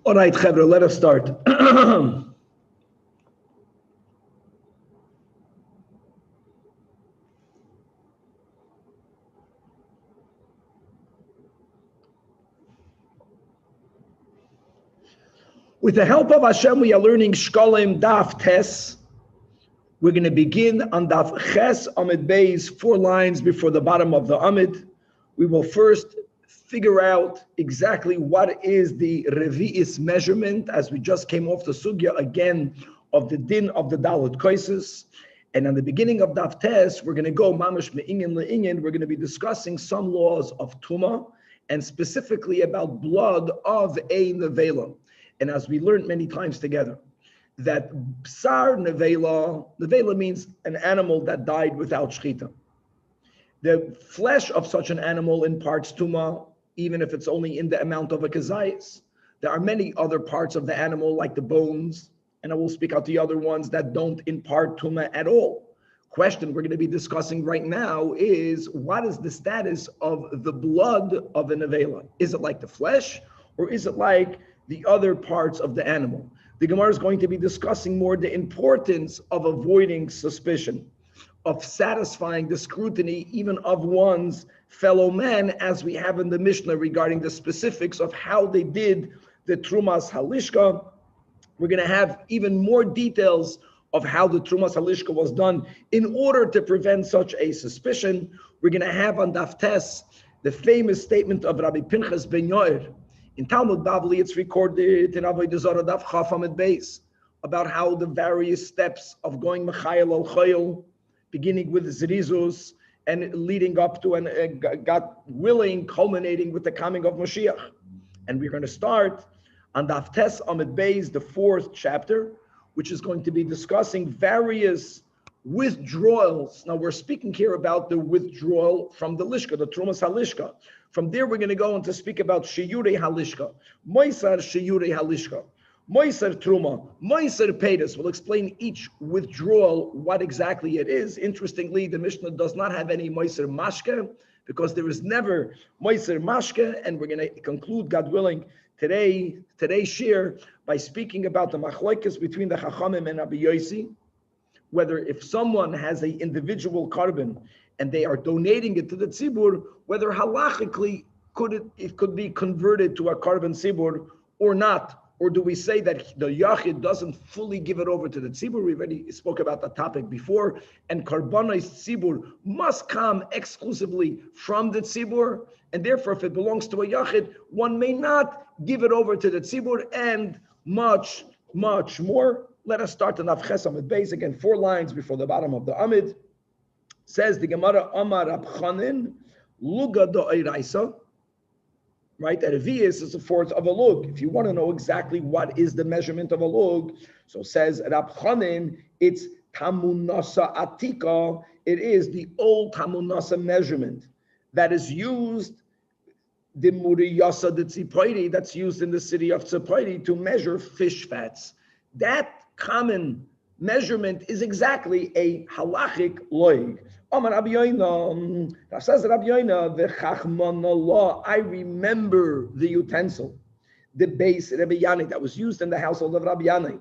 All right, Chevra, let us start. With the help of Hashem, we are learning Shekalim Daf Tes. We're going to begin on Daf Ches Amid Beis, 4 lines before the bottom of the Amid. We will first figure out exactly what is the Revi'is measurement, as we just came off the sugya again of the din of the Dalet Koises. And on the beginning of Daf Tes, we're going to go mamash me'inyan le'inyan. We're going to be discussing some laws of Tumah, and specifically about blood of a nevela. And as we learned many times together, that Bsar nevela means an animal that died without shchita. The flesh of such an animal imparts Tumah, even if it's only in the amount of a kazayis. There are many other parts of the animal, like the bones, and I will speak out the other ones that don't impart Tumah at all. Question we're going to be discussing right now is, what is the status of the blood of a nevela? Is it like the flesh, or is it like the other parts of the animal? The Gemara is going to be discussing more the importance of avoiding suspicion, of satisfying the scrutiny even of one's fellow man, as we have in the Mishnah regarding the specifics of how they did the Trumas Halishka. We're going to have even more details of how the Trumas Halishka was done in order to prevent such a suspicion. We're going to have on Daf Tes the famous statement of Rabbi Pinchas ben Yair. In Talmud Bavli, it's recorded in Avodah Zarah Daf Chaf Amid Beis about how the various steps of going Mechayel al Chayil, beginning with Zerizus and leading up to and got willing, culminating with the coming of Mashiach. And we're going to start on Daf Tes Amid Beis, the 4th chapter, which is going to be discussing various withdrawals. Now we're speaking here about the withdrawal from the Lishka, the Trumas HaLishka. From there, we're going to go on to speak about shiur halishka, moisar shiur halishka, moisar truma, moisar peiros. We'll explain each withdrawal, what exactly it is. Interestingly, the Mishnah does not have any moisar mashke, because there is never moisar mashke. And we're going to conclude, God willing, today's shiur by speaking about the machlokes between the Chachamim and Rabbi Yossi, whether if someone has an individual carbon and they are donating it to the tzibur, whether halachically it could be converted to a carbon tzibur or not, or do we say that the yachid doesn't fully give it over to the tzibur? We already spoke about the topic before, and karbanais tzibur must come exclusively from the tzibur, and therefore if it belongs to a yachid, one may not give it over to the tzibur, and much more. Let us start the Daf Ches Amid Beis, again 4 lines before the bottom of the Amid. Says the Gemara, Amar Rab Chanin, Luga do'iraisa, right? That a vias is a fourth of a lug. If you want to know exactly what is the measurement of a lug, so says Rab Chanin, it's tamunasa atika. It is the old tamunasa measurement that is used, the muriyasa de tzipoiri, that's used in the city of Tzipoiri to measure fish fats. That common measurement is exactly a halachic loig. Amar Rabbi Yoina, says Rabbi Yoina, v'chachmanallah, I remember the utensil, the base Rabbi Yani that was used in the household of Rabbi Yani,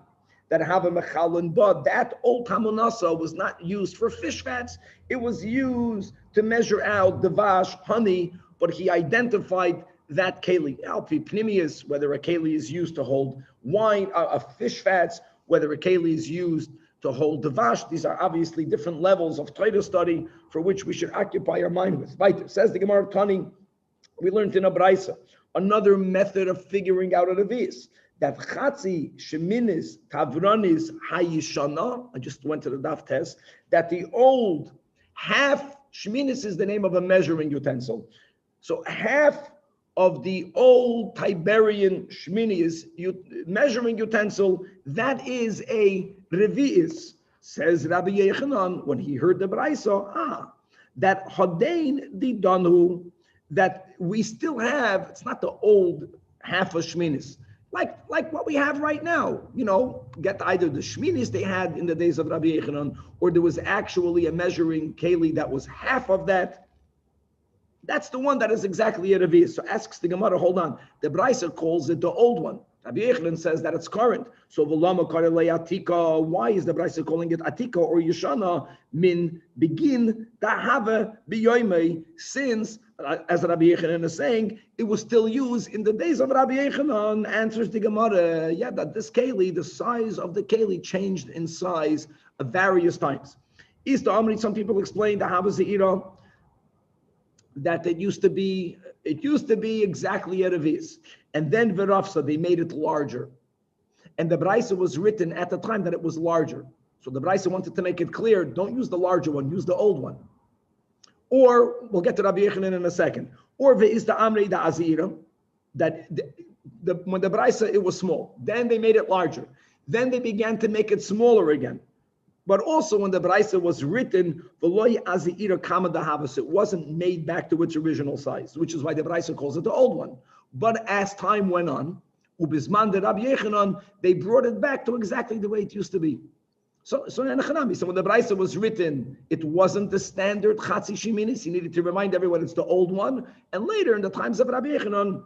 that have a mechalon, but that old tamunasa was not used for fish fats. It was used to measure out the vash, honey, but he identified that keli, alpi pnimius, whether a keli is used to hold wine, fish fats, whether a keli is used to hold the vash. These are obviously different levels of Torah study for which we should occupy our mind with. Right. Says the Gemara Tani, we learned in a Braisa, another method of figuring out a revi'is, that chatzi sheminis tavranis hayishana, I just went to the Daf Tes, that the old half, sheminis is the name of a measuring utensil. So half of the old Tiberian shminis measuring utensil, that is a revi'is. Says Rabbi Yechanan, when he heard the Braisa, that Hadain di Danu, that we still have, it's not the old half of shminis, like what we have right now, get either the shminis they had in the days of Rabbi Yechanan, or there was actually a measuring keli that was half of that. That's the one that is exactly a revi'is. So asks the Gemara, hold on, the Braisa calls it the old one. Rabbi Yochanan says that it's current. So v'lama karelei atika. Why is the Brisa calling it atika or yeshana? Min begin tahava biyoymei. Since, as Rabbi Yochanan is saying, it was still used in the days of Rabbi Yochanan. Answers the Gemara, yeah, that this keli, the size of the keli changed in size various times. Easter Amrit, some people explain the Hava Zeira, that it used to be exactly a revis. And then Verafsa, they made it larger. And the Braisa was written at the time that it was larger. So the Braisa wanted to make it clear, don't use the larger one, use the old one. Or, we'll get to Rabbi Yochanan in a second. Or Ve'izda Amri da Azira, that when the Braisa, it was small. Then they made it larger. Then they began to make it smaller again. But also when the Braisa was written, it wasn't made back to its original size, which is why the Braisa calls it the old one. But as time went on, they brought it back to exactly the way it used to be. So when the Braisa was written, it wasn't the standard Chatzi Shiminis. He needed to remind everyone it's the old one. And later, in the times of Rabbi Yochanan,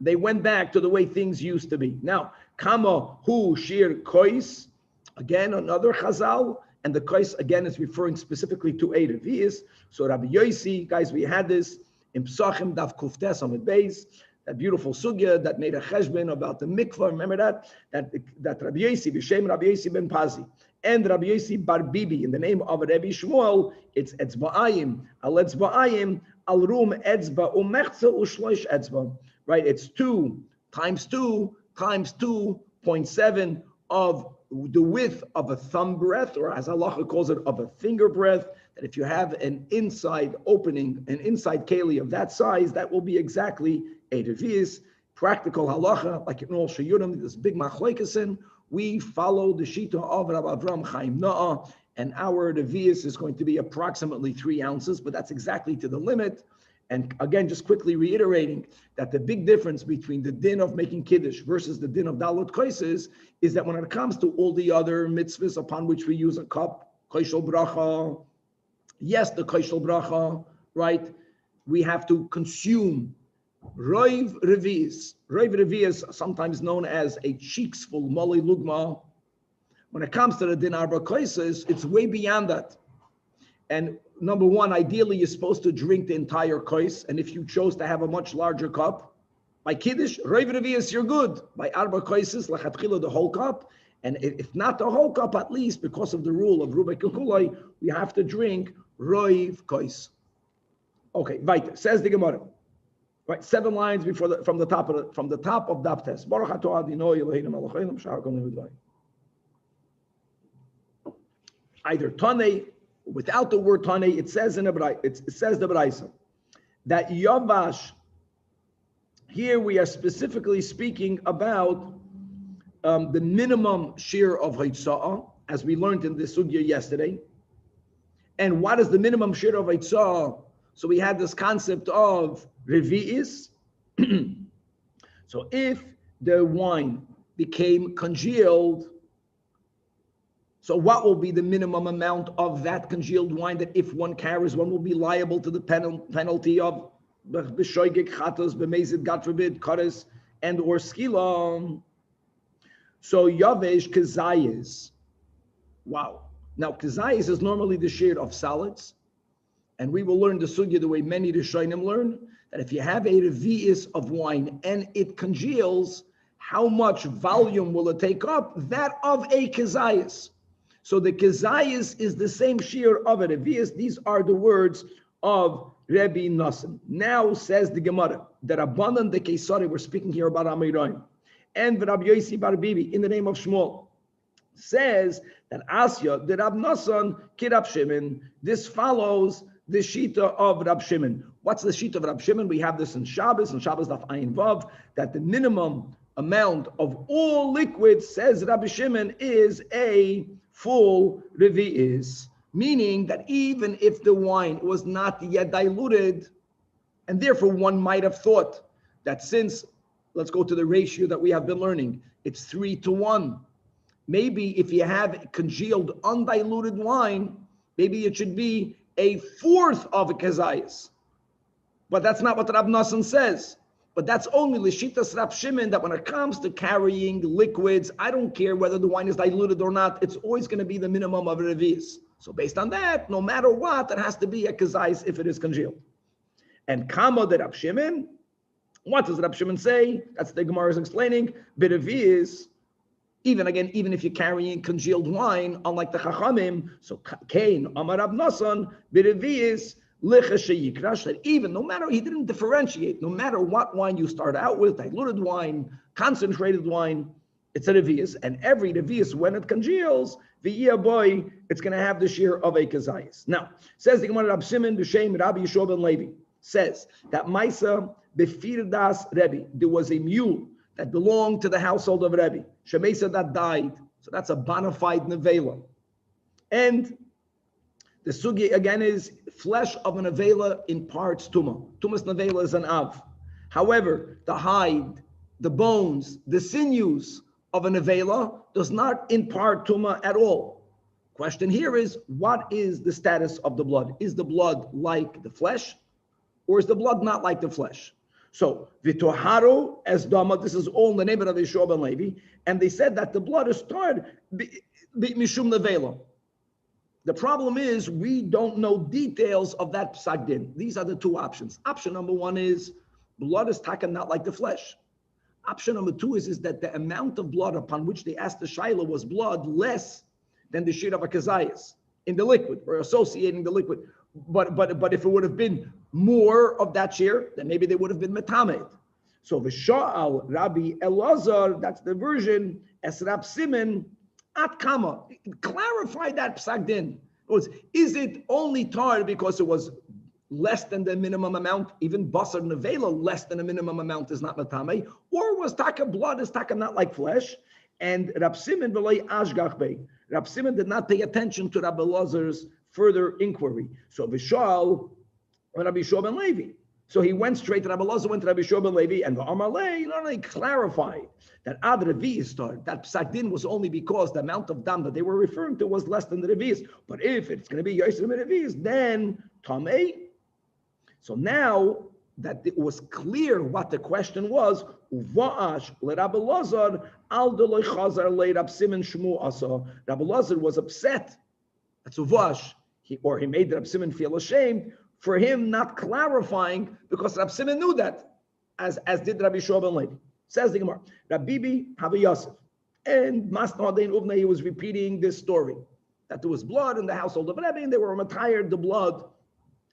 they went back to the way things used to be. Now, Kama Hu Shir Kois, again, another Chazal, and the Kais again is referring specifically to a Revi'is. So Rabbi Yosi, guys, we had this in Psachim Daf Kuftes Amid Beis, that beautiful sugya that made a cheshbon about the mikvah. Remember that Rabbi Yosi, B'Shem Rabbi Yosi ben Pazi, and Rabbi Yosi bar Bibi, in the name of Rabbi Shmuel, it's Etzba'ayim, al Etzba'ayim, al Rum Etzba Umechza Ushloish Etzba. Right? It's 2 times 2.7 of the width of a thumb breadth, or as Allah calls it, of a finger breadth. That if you have an inside opening, an inside keli of that size, that will be exactly a revi'is. Practical halacha, like in all shiurim, this big machlokes, we follow the shita of Rabbi Avram Chaim Na'ah, and our revi'is is going to be approximately 3 ounces, but that's exactly to the limit. And again, just quickly reiterating that the big difference between the din of making kiddush versus the din of dalot koises is that when it comes to all the other mitzvahs upon which we use a cup, koishel bracha, yes, the koishel bracha, right? We have to consume roiv revi'is. Roiv revi'is, sometimes known as a cheeks full moli lugma. When it comes to the din arba koises, it's way beyond that. And number one, ideally, you're supposed to drink the entire kois. And if you chose to have a much larger cup, by kiddush, roiv revi'is, you're good. By arba koises, lachatchila, the whole cup. And if not the whole cup, at least because of the rule of Rubek Kulai, we have to drink roiv kois. Okay, weiter. Says the Gemara. Right, 7 lines before from the top of Daf Tes. Baruch atah Adonai Eloheinu melech haolam sha'ar kol nivudai. Either Tanei, without the word Tanei, it says in the Braisa that Yavash. Here we are specifically speaking about the minimum shiur of Haitzah, as we learned in the sugya yesterday. And what is the minimum shiur of Haitzah? So we had this concept of revi'is. So if the wine became congealed, so what will be the minimum amount of that congealed wine that if one carries, one will be liable to the penalty of b'shoigig chatos, b'mezid, God forbid, kares, and or skila. So yavesh kazayis. Wow. Now kazayis is normally the shiur of salads. And we will learn the sugya the way many Rishonim learn, that if you have a revi'is of wine and it congeals, how much volume will it take up? That of a kezayis. So the kezayis is the same shiur of a revi'is. These are the words of Rabbi Nassim. Now says the Gemara, the Rabbanan the Kesari, we're speaking here about Amirayim, and Rabbi Yosi bar Bibi in the name of Shmuel, says that Asya, the Rab Nassan, Kirab Shimon, this follows the shita of Rab Shimon. What's the shita of Rab Shimon? We have this in Shabbos Daf Ayin Vav, that the minimum amount of all liquids, says Rabbi Shimon, is a full revi'is. Meaning that even if the wine was not yet diluted, and therefore one might have thought that since, let's go to the ratio that we have been learning, it's 3-to-1. Maybe if you have congealed, undiluted wine, maybe it should be 1/4 of a kezayis. But that's not what Rab Nassan says. But that's only Lishitas Rab Shimon, that when it comes to carrying liquids, I don't care whether the wine is diluted or not, it's always going to be the minimum of a revius. So based on that, no matter what, it has to be a kazais if it is congealed. And Kama de Rab Shimon, what does Rab Shimon say? That's the Gemara is explaining. B'revius, even if you're carrying congealed wine, unlike the Chachamim, so Kain, Amar Rab Nasan, b'revius, that even no matter, he didn't differentiate, no matter what wine you start out with, diluted wine, concentrated wine, it's a revius, and every revius, when it congeals, boy, it's going to have the shiur of a kazayis. Now, says the Gemara, Rab Shimon b'shem Rabbi Yeshua ben Levi, says that Maisa befirdas Rebbe, there was a mule that belonged to the household of Rebbe, Shemesa, that died, so that's a bona fide nevela. And the sugi again is flesh of an avela in parts tuma. Tumas nevela is an av. However, the hide, the bones, the sinews of an avela does not impart tuma at all. Question here is, what is the status of the blood? Is the blood like the flesh, or is the blood not like the flesh? So v'toharu as dama. This is all in the name of Rabbi Yeshua ben Levi, and they said that the blood is starred mishum nevela. The problem is we don't know details of that psak din. These are the two options. Option number one is blood is taken not like the flesh. Option number two is that the amount of blood upon which they asked the shaila was blood less than the shiur of a kazayas in the liquid. We're associating the liquid. But if it would have been more of that shiur, then maybe they would have been metamed. So v'sha'al Rabbi Elazar, that's the version, as Rab Simon, at kama, clarify that psak din. Is it only tar because it was less than the minimum amount? Even basar nevela, less than a minimum amount is not matame, or was taka blood is taka not like flesh? And Rab Simon v'loi ashgach bei. Rab Simon did not pay attention to Rabbi Elazar's further inquiry. So v'shal Rabbi Yeshua ben Levi. So he went straight to Rabbi Elazar, went to Rabbi Yeshua ben Levi, and the Amalei not only clarified that ad revius started, that psak din was only because the amount of dam that they were referring to was less than the revius. But if it's going to be yoser revius, then tamei. So now that it was clear what the question was, uva'ash le Rabbi Elazar al deloi chazar le Rab Simon shmu asa. Rabbi Elazar was upset. That's uvash. He made Rab Simon feel ashamed for him not clarifying, because Rab Simon knew that, as did Rabbi Yeshua ben Levi. Says the Gemara, Rabbi Habi Yosef, and Masna Hadein Uvna, he was repeating this story, that there was blood in the household of Rebbe, and they were retired the blood.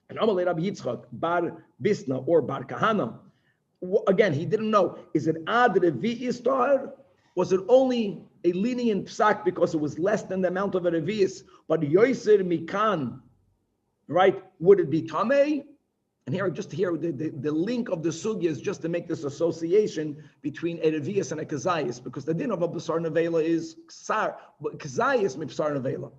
And Amalei Rabbi Yitzchak, Bar Bisna, or Bar Kahana, again, he didn't know, is it Ad Revi'is Tahar? Was it only a lenient psak because it was less than the amount of a Revi'is, but Yoser Mikan, right? Would it be Tamei? And here, the link of the sugya is just to make this association between a revius and a kazayis, because the din of a basar nevela is ksar, but kazayis mipsar nevela.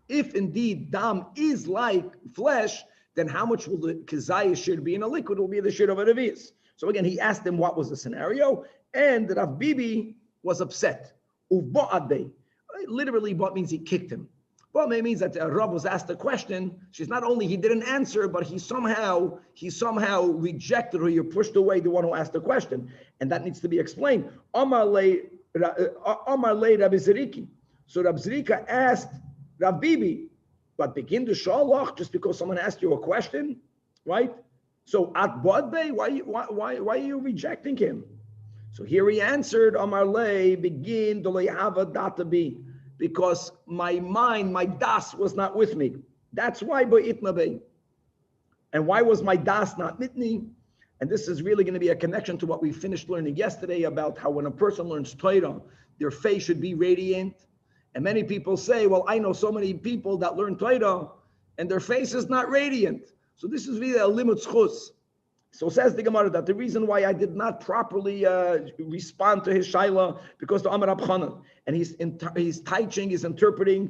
If indeed dam is like flesh, then how much will the kazayis should be in a liquid? Will be the shiur of a revius. So again, he asked him what was the scenario, and Rav Bibi was upset. Uvba'adei, literally, what means he kicked him. Well, it means that Rav was asked a question. She's not only he didn't answer, but he somehow rejected or he pushed away the one who asked the question, and that needs to be explained. Amar le Rabbi Zeriki. So Rabbi Zerika asked Rav Bibi, but begin to shalach just because someone asked you a question, right? So at Bodbe, why are you rejecting him? So here he answered, Amar le begin to lehava data be. Because my mind, my das was not with me. That's why bo'itna. And why was my das not mitni? And this is really going to be a connection to what we finished learning yesterday about how when a person learns Torah, their face should be radiant. And many people say, well, I know so many people that learn Torah and their face is not radiant. So this is really a limud zchus. So says the Gemara that the reason why I did not properly respond to his shaila, because the Amar Abchanan, and he's teaching, he's interpreting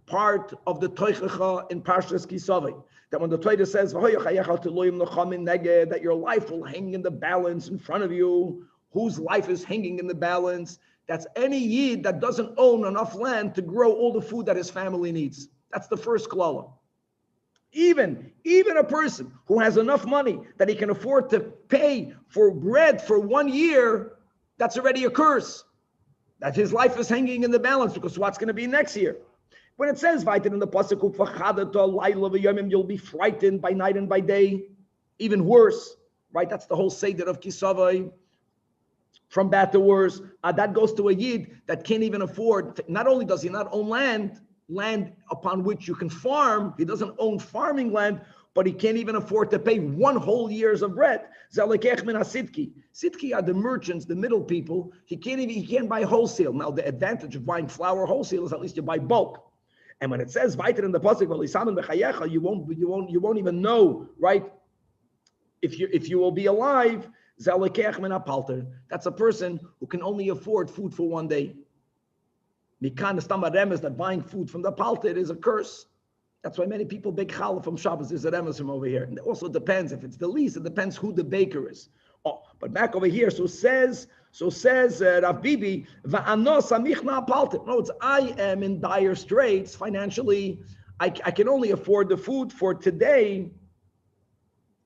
part of the Toichacha in Parshas Kisavei, that when the Torah says that your life will hang in the balance in front of you, whose life is hanging in the balance? That's any yid that doesn't own enough land to grow all the food that his family needs. That's the first klala. Even a person who has enough money that he can afford to pay for bread for 1 year, that's already a curse. That his life is hanging in the balance because what's going to be next year? When it says weiter in the pasuk, you'll be frightened by night and by day, even worse, right? That's the whole seder of Kisavai, from bad to worse. That goes to a yid that can't even afford. Not only does he not own land upon which you can farm, he doesn't own farming land, but he can't even afford to pay 1 whole year's of bread. Sitki are the merchants, the middle people. He can't buy wholesale. Now the advantage of buying flour wholesale is at least you buy bulk. And when it says weiter in the pasuk, you won't even know, right? If you will be alive, that's a person who can only afford food for 1 day. That buying food from the palter is a curse. That's why many people bake challah from Shabbos. There's a remes from over here. And it also depends if it's the least. It depends who the baker is. Oh, but back over here, so says Rav Bibi, no, it's I am in dire straits financially. I can only afford the food for today.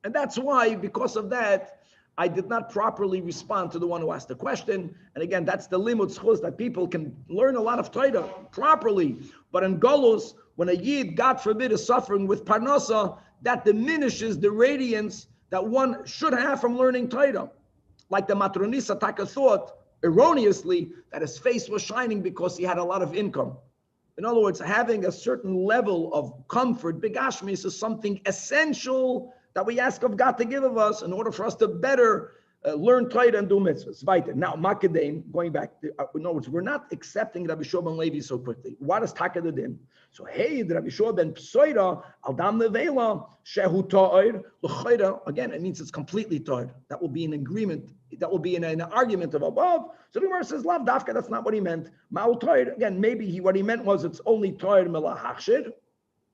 And that's why, because of that, I did not properly respond to the one who asked the question. And again, that's the limud schus, that people can learn a lot of Torah properly. But in Golus, when a Yid, God forbid, is suffering with parnasa, that diminishes the radiance that one should have from learning Torah. Like the Matronisa Taka thought, erroneously, that his face was shining because he had a lot of income. In other words, having a certain level of comfort, begashmis, is something essential that we ask of God to give of us in order for us to better learn Torah and do mitzvahs. Weiter. Now, Makadeim, going back, in other words, we're not accepting Rabbi Shua ben Levi so quickly. What is Taka the Din? So, hey, Rabbi Shua ben Psoida, al dam nevela, shehu ta'ir, l'chayra. Again, it means it's completely ta'ir. That will be an agreement. That will be an argument of above. So the Gemara says, lav dafka, that's not what he meant. Ma'u ta'ir. Again, maybe what he meant was it's only ta'ir melahachshir.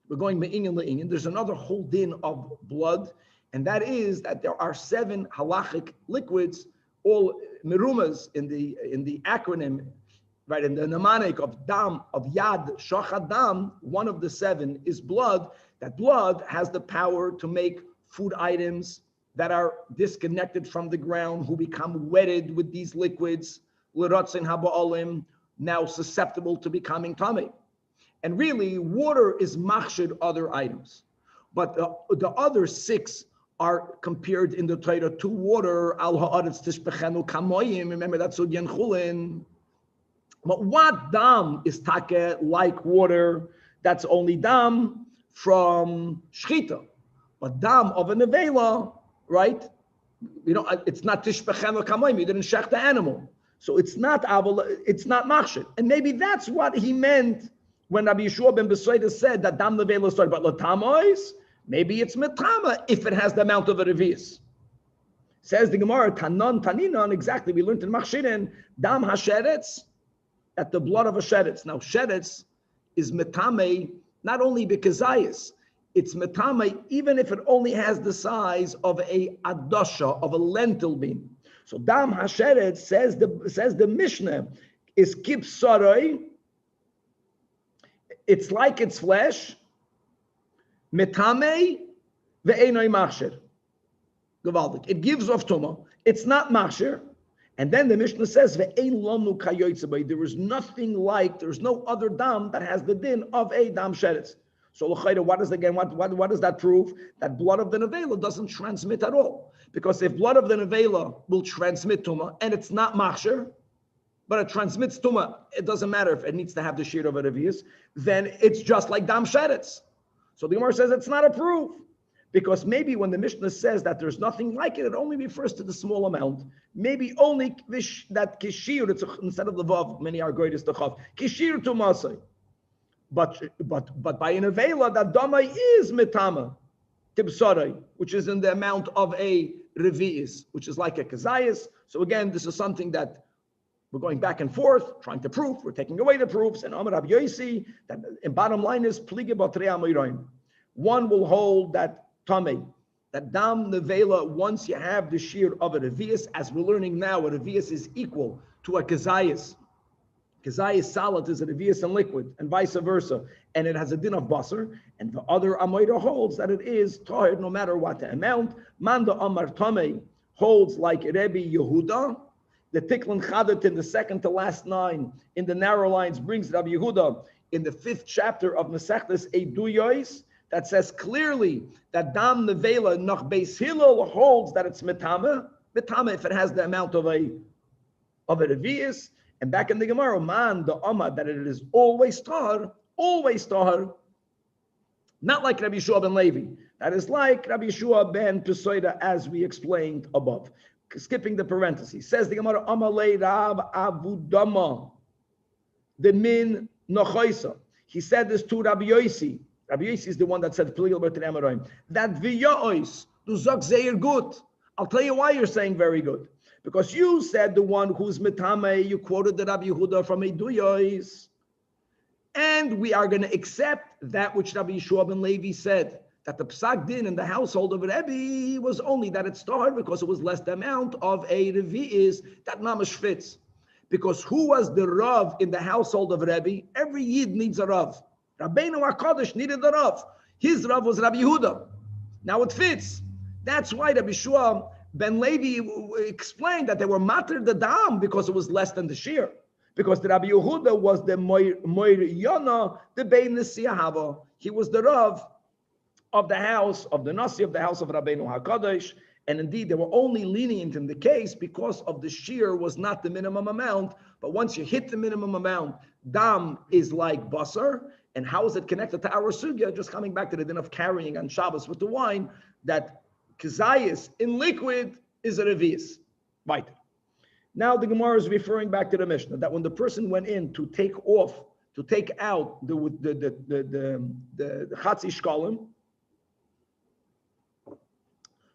We're going me'inyan le'inyan. There's another whole din of blood, and that is that there are 7 halachic liquids, all merumas in the acronym, right? In the mnemonic of dam, of yad, shachad dam. One of the 7 is blood. That blood has the power to make food items that are disconnected from the ground, who become wetted with these liquids, l'ratzin haba'olim, now susceptible to becoming tamei. And really, water is machshir other items. But the other 6 are compared in the Torah to water. Al ha'aretz tishbechenu kamoyim. Remember, that's Sugyan Chulin. But what dam is take like water? That's only dam from shchita. But dam of a nevela, right? It's not tishbechenu kamoyim. You didn't shech the animal. So it's not machshir. And maybe that's what he meant when Rabbi Yeshua ben Besoida said that dam nevela started, but latamois, maybe it's metama if it has the amount of a revius. Says the Gemara, tanon taninon, exactly, we learned in Machshirin, dam hasheretz, at the blood of a sheretz. Now, sheretz is metame, not only because it's metame, even if it only has the size of a adosha, of a lentil bean. So dam hasheretz, says the Mishnah, is kipsaroi. It's like its flesh, metame ve'enoi machshir. Gewaldig. It gives off tuma. It's not machshir. And then the Mishnah says ve'ein lanu kayotzebei. There is nothing like. There is no other dam that has the din of a dam sheretz. So what does that prove? That blood of the nevela doesn't transmit at all. Because if blood of the nevela will transmit tuma and it's not machshir, but it transmits tuma, it doesn't matter if it needs to have the shiur of a revius, then it's just like dam sheretz. So the Gemara says it's not a proof, because maybe when the Mishnah says that there's nothing like it, it only refers to the small amount. Maybe only that kishir, it's instead of the vav, many are greatest the chav, kishir tumasai. But by an avela, that dama is metama, tibsarai, which is in the amount of a revius, which is like a kazayas. So again, this is something that we're going back and forth, trying to prove. We're taking away the proofs. And Amar Rabbi Yosi, that the bottom line is, one will hold that tamei, that dam nevela, once you have the shiur of a revius, as we're learning now, a revius is equal to a kazayas. Kazayis salad is a revius and liquid, and vice versa, and it has a din of basar. And the other Amoida holds that it is tahir no matter what the amount. Manda Amar Tamei holds like Rebbe Yehuda. The Tiklin Chadat in the second to last line in the narrow lines brings Rabbi Yehuda in the 5th chapter of Masechtas Eiduyois that says clearly that Dam Nevela Nach Beis Hillel holds that it's metame if it has the amount of a revius. And back in the Gemara, man the Amad that it is always tahar, not like Rabbi Yeshua ben Levi. That is like Rabbi Yeshua ben Pesoida, as we explained above. Skipping the parentheses, says the Gemara, Amalei Rab Avudama, the min nochoisa. He said this to Rabbi Yosi. Rabbi Yosi is the one that said that v'yois du zog zeir good. I'll tell you why you're saying very good. Because you said the one who's metame, you quoted the Rabbi Yehuda from Eiduyois. And we are going to accept that which Rabbi Yeshua ben Levi said, that the psak din in the household of Rebbe was only that it started because it was less the amount of a revi'is that mamash fits. Because who was the Rav in the household of Rebbe? Every Yid needs a Rav. Rabbeinu HaKadosh needed a Rav. His Rav was Rabbi Yehuda. Now it fits. That's why Rabbi Yeshua ben Levi explained that they were matir the dam because it was less than the shiur. Because the Rabbi Yehuda was the Moir Yana, the Bein Nesiyahava. He was the Rav of the house, of the Nasi of the house of Rabbeinu HaKadosh. And indeed, they were only lenient in the case because of the shiur was not the minimum amount. But once you hit the minimum amount, dam is like basar. And how is it connected to our sugya? Just coming back to the din of carrying on Shabbos with the wine, that kazayis in liquid is a revius. Right. Now the Gemara is referring back to the Mishnah that when the person went in to take out the chatzi shkalim.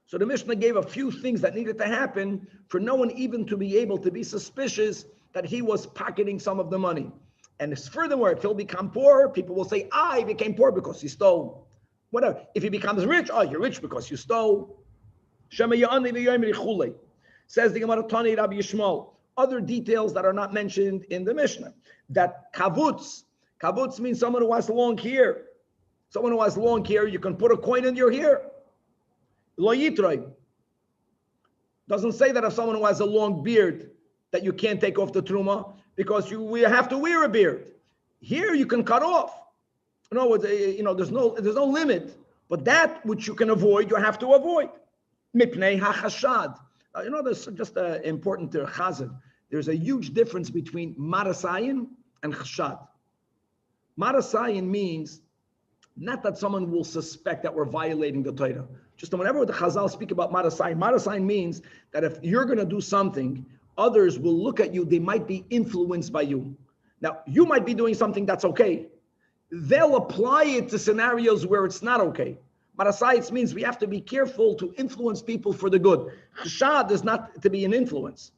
So the Mishnah gave a few things that needed to happen for no one even to be able to be suspicious that he was pocketing some of the money. And furthermore, if he'll become poor, people will say, he became poor because he stole. Whatever. If he becomes rich, you're rich because you stole. Says the Gemara Tani Rabbi Yishmael. Other details that are not mentioned in the Mishnah. That kavutz means someone who has long hair. Someone who has long hair, you can put a coin in your hair. Lo yitroi. Doesn't say that if someone who has a long beard that you can't take off the truma because we have to wear a beard. Here you can cut off. There's no limit. But that which you can avoid, you have to avoid. Mipnei hachashad. There's just important to chazan. There's a huge difference between marasayin and chashad. Marasayin means not that someone will suspect that we're violating the Torah. Just whenever the Chazal speak about marasayin means that if you're going to do something, others will look at you, they might be influenced by you. Now, you might be doing something that's okay. They'll apply it to scenarios where it's not okay. Marasayit means we have to be careful to influence people for the good. Chashad is not to be an influence.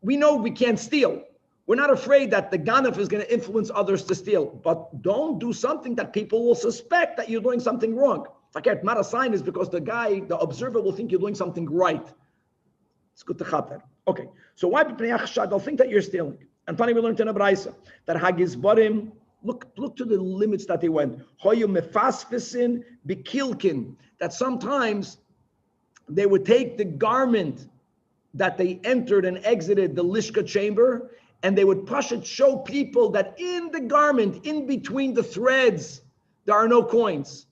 We know we can't steal. We're not afraid that the ganef is going to influence others to steal. But don't do something that people will suspect that you're doing something wrong. Forget, marasayin is because the observer will think you're doing something right. It's good to chaper. Okay, so why b'pnei chashad? They'll think that you're stealing. And finally, we learned in a brayso that hagizbarim, look to the limits that they went. Hoyu mefasfisin bikilkin, that sometimes they would take the garment that they entered and exited the lishka chamber, and they would show people that in the garment, in between the threads, there are no coins.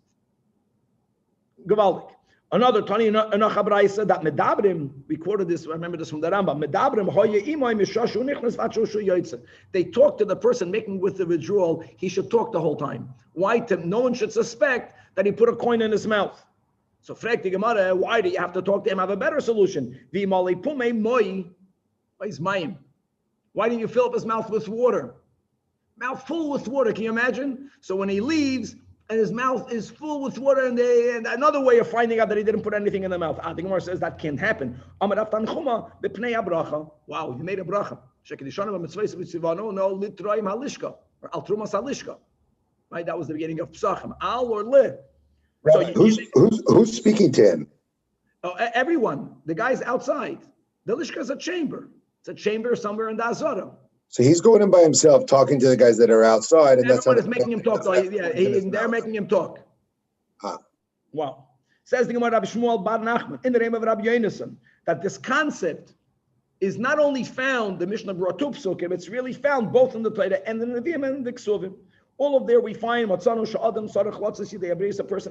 Gavaldik. Another Tani Nachabraisa that Medabrim, we quoted this, I remember this from the Rambam. Medabrim hoye imoy mishashu nichnas v'achoshu yoytze. They talk to the person making with the withdrawal. He should talk the whole time. Why? No one should suspect that he put a coin in his mouth. So frag the Gemara, why do you have to talk to him? Have a better solution. V'imali pume moi, mayim. Why didn't you fill up his mouth with water? Mouth full with water. Can you imagine? So when he leaves, and his mouth is full with water, and another way of finding out that he didn't put anything in the mouth. The Gemara says that can't happen. Wow, you made a bracha. Right, that was the beginning of Psachim. Al or li. Right. So who's speaking to him? Oh, everyone. The guy's outside. The lishka is a chamber. It's a chamber somewhere in the Azara. So he's going in by himself, talking to the guys that are outside, and everyone is making him talk. They're making him talk. Wow. Says the Gemara Rabbi Shmuel Bar Nachman in the name of Rabbi Yonason that this concept is not only found, the Mishnah brought two psukim, it's really found both in the Torah and in the Nevi'im and the Ksuvim. All of there we find a person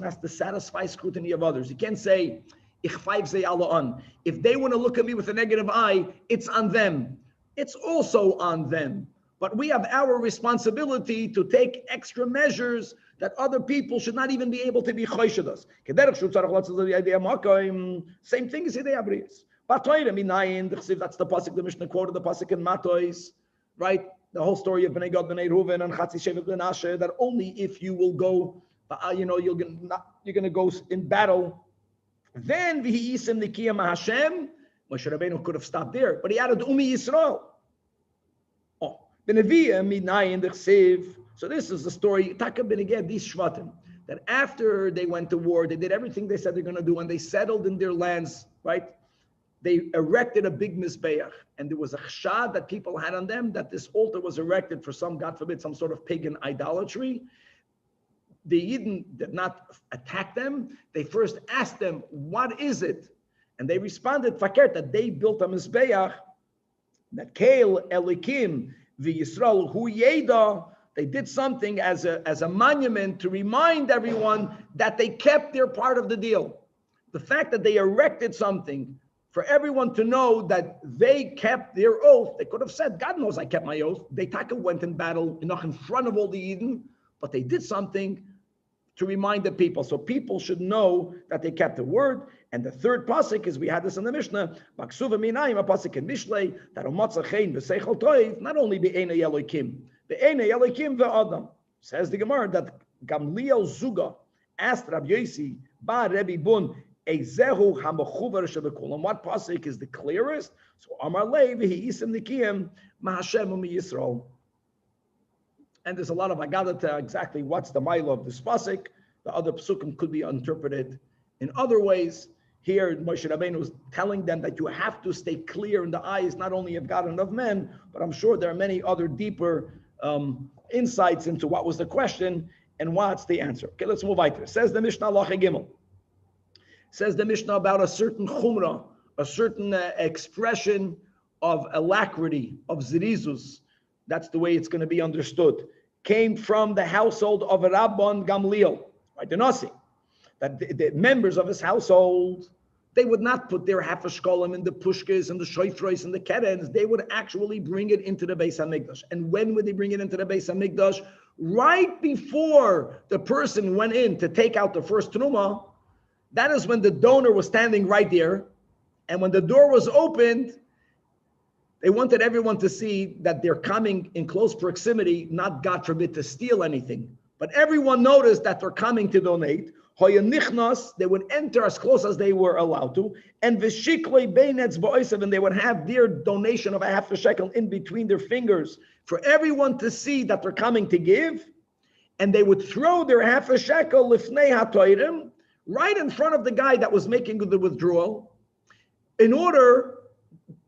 has to satisfy scrutiny of others. You can't say, if they want to look at me with a negative eye, it's on them. It's also on them. But we have our responsibility to take extra measures that other people should not even be able to be choshed us. Same thing as Yidei Abriyas. That's the pasuk the Mishnah quoted, the pasuk in Matois, right? The whole story of Bnei Gad, Bnei Reuven, and Chatzi Shevet Ben Asher, that only if you will go, you're going to go in battle, then v'hi'isim nikiyam Hashem. Moshe Rabbeinu could have stopped there, but he added Umi Yisrael. So this is the story, Taka ben Eged, these Shvatim, that after they went to war, they did everything they said they're going to do, and they settled in their lands, right? They erected a big mizbeach, and there was a chshad that people had on them that this altar was erected for some, God forbid, some sort of pagan idolatry. The Yidden did not attack them. They first asked them, what is it? And they responded, fakert, that they built a mizbeach, that Kael Elikim v'Yisrael hu yeda. They did something as a monument to remind everyone that they kept their part of the deal. The fact that they erected something for everyone to know that they kept their oath. They could have said, God knows I kept my oath. They went in battle enough in front of all the Eden, but they did something to remind the people. So people should know that they kept the word. And the third pasuk is, we had this in the Mishnah, a pasuk in Mishlei, that not only be'enei Elokim, be'enei Elokim ve'adam. Says the Gemara that Gamliel Zuga asked Rabbi Yosi, ba Rebbe Bun, Ezehu hamachuvar shebekolam. What pasuk is the clearest? So Amar Levi he isim nikiyim ma'Hashem u'miyisrael. And there's a lot of Agadah exactly what's the mile of this pasuk. The other psukim could be interpreted in other ways. Here, Moshe Rabbeinu was telling them that you have to stay clear in the eyes not only of God and of men, but I'm sure there are many other deeper insights into what was the question and what's the answer. Okay, let's move on. Says the Mishnah Lacha Gimel. Says the Mishnah about a certain chumrah, a certain expression of alacrity, of zirizus. That's the way it's going to be understood. Came from the household of Rabban Gamliel, right? The Nasi. That the members of his household, they would not put their half a shekalim in the pushkas and the shoifrois and the kerens. They would actually bring it into the Beis HaMikdash. And when would they bring it into the Beis HaMikdash? Right before the person went in to take out the first truma. That is when the donor was standing right there. And when the door was opened, they wanted everyone to see that they're coming in close proximity, not, God forbid, to steal anything. But everyone noticed that they're coming to donate. They would enter as close as they were allowed to. And and they would have their donation of a half a shekel in between their fingers for everyone to see that they're coming to give. And they would throw their half a shekel lifnei hatoirim, right in front of the guy that was making the withdrawal, in order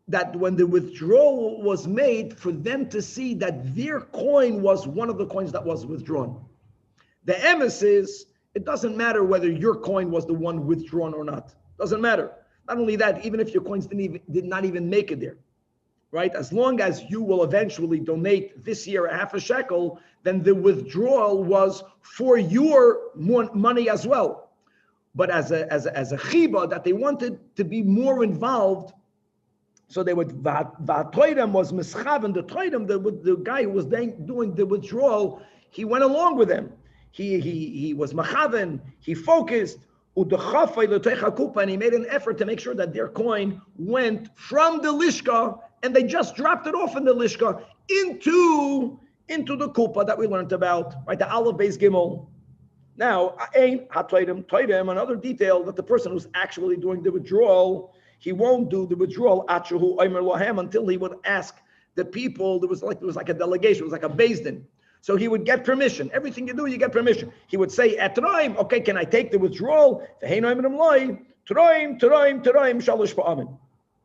that when the withdrawal was made, for them to see that their coin was one of the coins that was withdrawn. The emes is, it doesn't matter whether your coin was the one withdrawn or not. Doesn't matter. Not only that, even if your coins did not even make it there, right? As long as you will eventually donate this year a half a shekel, then the withdrawal was for your money as well. But as a chiba, that they wanted to be more involved, so they would, va'atoidem was mischaven, the guy who was doing the withdrawal, he went along with them. He was machaven, he focused, and he made an effort to make sure that their coin went from the lishka, and they just dropped it off in the lishka into the kupa that we learned about, right? The Aleph Beis Gimel. Now, another detail, that the person who's actually doing the withdrawal, he won't do the withdrawal until he would ask the people. There was like a delegation, it was like a beis din. So he would get permission. Everything you do, you get permission. He would say, "Etraim, okay, can I take the withdrawal?"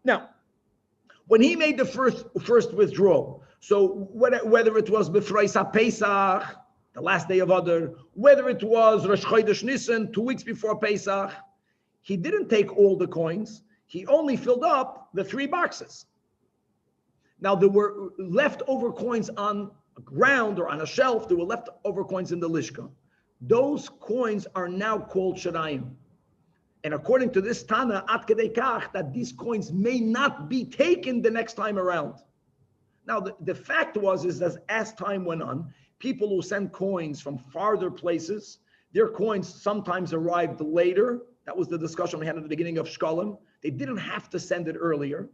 Now, when he made the first withdrawal, So whether it was B'freis HaPesach, the last day of Adar, whether it was Rosh Chodesh Nisan, 2 weeks before Pesach, he didn't take all the coins. He only filled up the 3 boxes. Now, there were leftover coins on a ground or on a shelf. There were leftover coins in the Lishka. Those coins are now called Shirayim. And according to this Tana, Ad Kedei Kach, that these coins may not be taken the next time around. Now, the fact is that as time went on, people who send coins from farther places, their coins sometimes arrived later. That was the discussion we had at the beginning of Shekalim. They didn't have to send it earlier.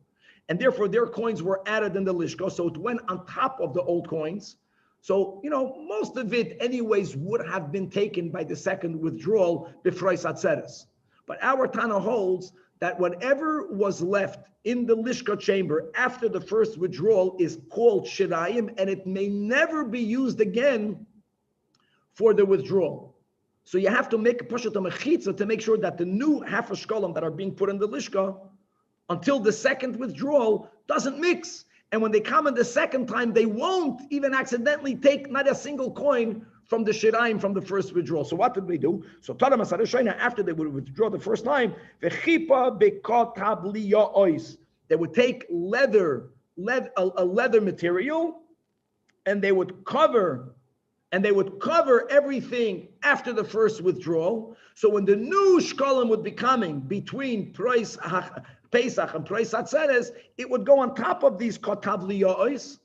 And therefore, their coins were added in the Lishka. So it went on top of the old coins. So, most of it anyways would have been taken by the second withdrawal, B'freis Atzeres. But our Tana holds that whatever was left in the Lishka chamber after the first withdrawal is called Shirayim, and it may never be used again for the withdrawal. So you have to make a push to mechitza to make sure that the new half a shekalim that are being put in the Lishka until the second withdrawal doesn't mix. And when they come in the second time, they won't even accidentally take not a single coin from the Shirayim from the first withdrawal. So what did we do? So after they would withdraw the first time, they would take a leather material, and they would cover everything after the first withdrawal. So when the new shkalim would be coming between Pesach and Preis Atzeres, it would go on top of these kotav liya'os.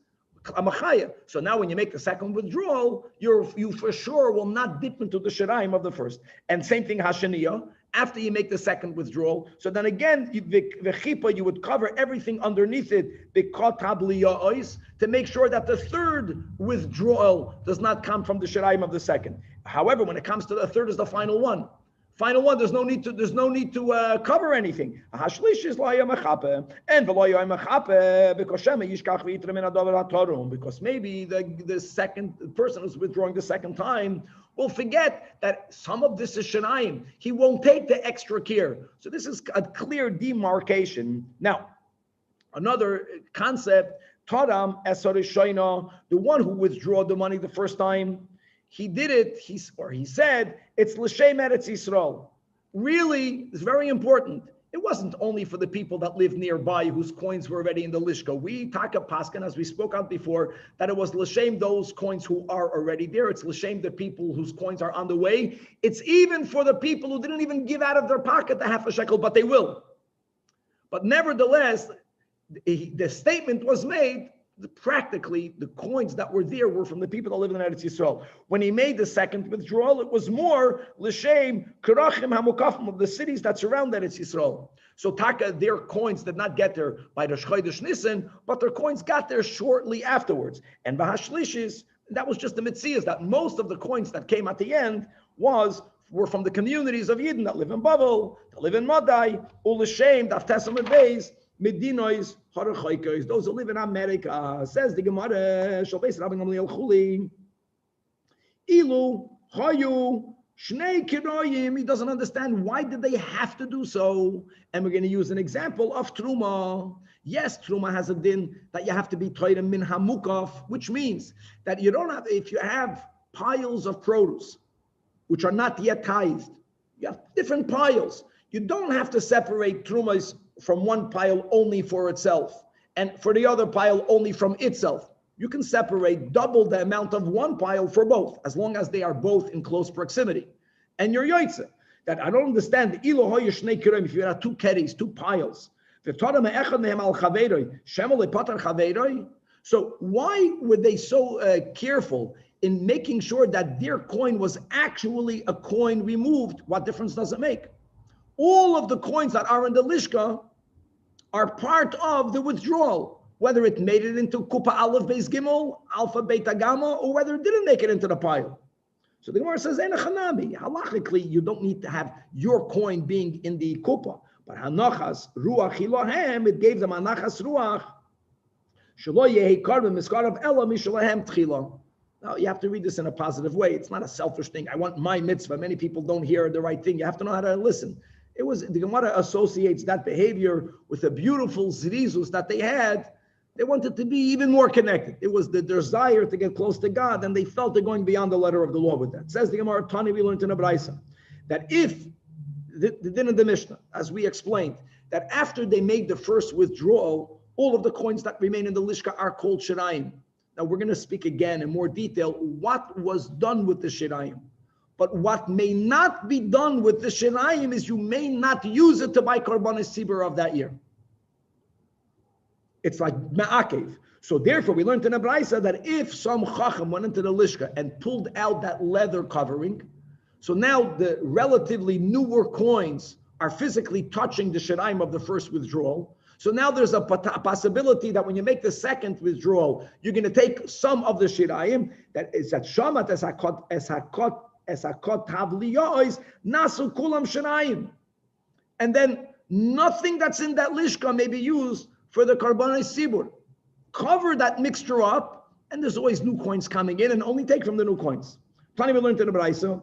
So now when you make the second withdrawal, you for sure will not dip into the shirayim of the first. And same thing Hashaniya, after you make the second withdrawal. So then again, you would cover everything underneath it, to make sure that the third withdrawal does not come from the shirayim of the second. However, when it comes to the third is the final one. Final one, there's no need to cover anything. Because maybe the second person who's withdrawing the second time will forget that some of this is Shanaim. He won't take the extra care. So this is a clear demarcation. Now, another concept, Taram Esarishaina, the one who withdrew the money the first time, he did it, he said, it's L'Shem Eretz Yisrael. Really, it's very important. It wasn't only for the people that live nearby whose coins were already in the Lishka. We talk of Paskin, as we spoke out before, that it was L'Shem those coins who are already there. It's L'Shem the people whose coins are on the way. It's even for the people who didn't even give out of their pocket the half a shekel, but they will. But nevertheless, the statement was made, practically the coins that were there were from the people that live in Eretz Yisrael. When he made the second withdrawal, it was more l'shem karachim hamukafim of the cities that surround Eretz Yisrael. So Taka, their coins did not get there by the Chodesh Nisan, but their coins got there shortly afterwards. And Bahashlishis, that was just the mitzias, that most of the coins that came at the end were from the communities of Yidden that live in Bavel, that live in Madai, U'L'Shem, Daftesim and Beis, Medinois, Harachoikos, those who live in America, says the Gemara, Shalbeis Rabbi Gamliel Chuli, Ilu, Hayu, Shnei Kiroyim, he doesn't understand why did they have to do so. And we're going to use an example of Truma. Yes, Truma has a din that you have to be Toira min Hamukaf, which means that you don't have, if you have piles of produce, which are not yet tithed, you have different piles. You don't have to separate Trumas from one pile only for itself, and for the other pile only from itself. You can separate double the amount of one pile for both, as long as they are both in close proximity. And you're yoitze. That I don't understand. If you have two keris, two piles, so why were they so careful in making sure that their coin was actually a coin removed? What difference does it make? All of the coins that are in the Lishka are part of the withdrawal, whether it made it into Kupa Aleph Beis Gimel, Alpha Beta Gamma, or whether it didn't make it into the pile. So the Gemara says, halachically, you don't need to have your coin being in the Kupa. But Hanachas Ruach Hilohem, it gave them Hanachas Ruach. Shelo Yehi Karben Miskarav Ela Mishalahem Tchila. Now, you have to read this in a positive way. It's not a selfish thing. I want my mitzvah. Many people don't hear the right thing. You have to know how to listen. The Gemara associates that behavior with the beautiful zrizus that they had They wanted to be even more connected. It was the desire to get close to God, and they felt they're going beyond the letter of the law with that. It says the Gemara, Tani, we learned in a Braisa, that if, the din of the Mishnah, as we explained, that after they made the first withdrawal, all of the coins that remain in the Lishka are called Shirayim. Now we're going to speak again in more detail what was done with the Shirayim. But what may not be done with the Shirayim is you may not use it to buy Karbanis Tzibur of that year. It's like Ma'akev. So therefore, we learned in a Braisa that if some Chacham went into the Lishka and pulled out that leather covering, so now the relatively newer coins are physically touching the Shirayim of the first withdrawal. So now there's a possibility that when you make the second withdrawal, you're going to take some of the Shirayim that is at Shamat as hakot tavliyois nasu kulam Shirayim, and then nothing that's in that Lishka may be used for the Karbanis Tzibur. Cover that mixture up, and there's always new coins coming in, and only take from the new coins. Tani, we learned in the Braisa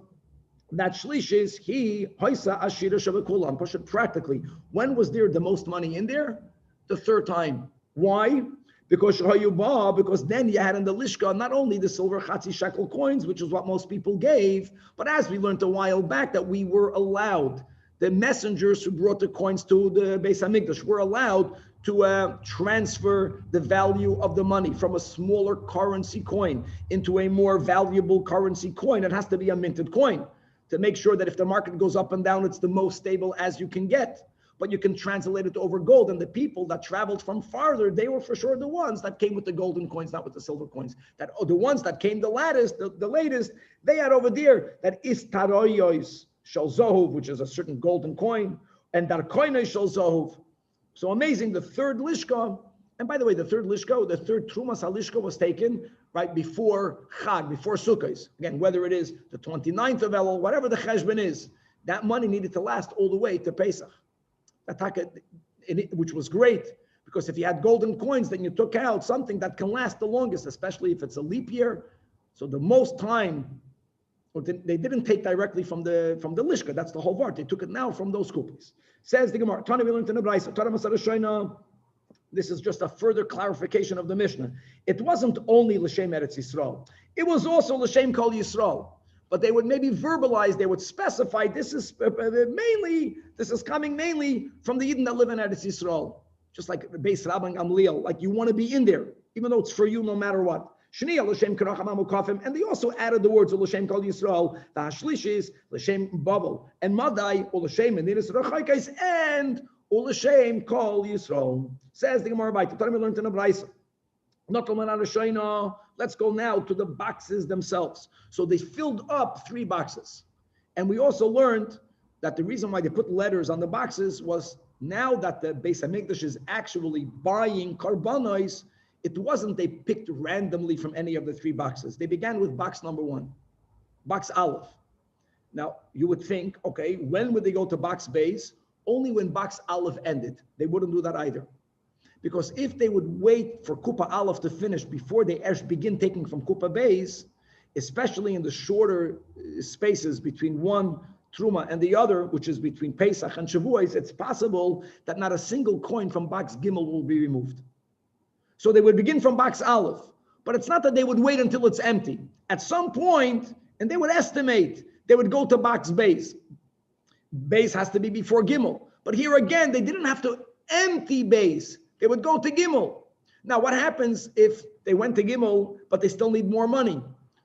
that Shlish is he hoisa ashira shavekulam. Push it practically. When was there the most money in there? The third time. Why? Because then you had in the Lishka not only the silver chatzi shekel coins, which is what most people gave, but as we learned a while back that we were allowed, the messengers who brought the coins to the Beis HaMikdash were allowed to transfer the value of the money from a smaller currency coin into a more valuable currency coin. It has to be a minted coin to make sure that if the market goes up and down, it's the most stable as you can get. But you can translate it over gold. And the people that traveled from farther, they were for sure the ones that came with the golden coins, not with the silver coins. That the ones that came the latest, the latest, they had over there that istaroyos shel zohov, which is a certain golden coin, and darkoinoi shel zohov. So amazing, the third Lishka, and by the way, the third Lishka, the third Trumas HaLishka was taken right before Chag, before Sukkot. Again, whether it is the 29th of Elul, whatever the Cheshbon is, that money needed to last all the way to Pesach. Which was great, because if you had golden coins, then you took out something that can last the longest, especially if it's a leap year. So the most time, they didn't take directly from the Lishka. That's the whole part. They took it now from those kupis. Says the Gemara, Tani, we learned in the Braisa, this is just a further clarification of the Mishnah. It wasn't only L'Shem Eretz Yisrael. It was also L'Shem Kol Yisrael. But they would maybe verbalize, they would specify, this is coming mainly from the Yidden that live in Eretz Yisrael. Just like Beis Rabban Gamliel, like you want to be in there, even though it's for you no matter what. Shniya L'Shem Keracham Amukafim, and they also added the words of L'Shem Kol Yisrael, the Hashlishis, L'Shem Babel, and Madai, or L'Shem Meniris Rachaykais, and L'Shem Kol Yisrael. Says the Gemara Bait, we learned in a Braisa. Let's go now to the boxes themselves. So they filled up 3 boxes. And we also learned that the reason why they put letters on the boxes was now that the Beis HaMikdash is actually buying karbanos, it wasn't they picked randomly from any of the 3 boxes. They began with box number 1, box Aleph. Now, you would think, okay, when would they go to box Beis? Only when box Aleph ended. They wouldn't do that either. Because if they would wait for Kupa Aleph to finish before they begin taking from Kupa Beis, especially in the shorter spaces between one Truma and the other, which is between Pesach and Shavuos, it's possible that not a single coin from box Gimel will be removed. So they would begin from box Aleph. But it's not that they would wait until it's empty. At some point, and they would estimate, they would go to box Beis. Beis has to be before Gimel. But here again, they didn't have to empty Beis. They would go to Gimel. Now, what happens if they went to Gimel, but they still need more money?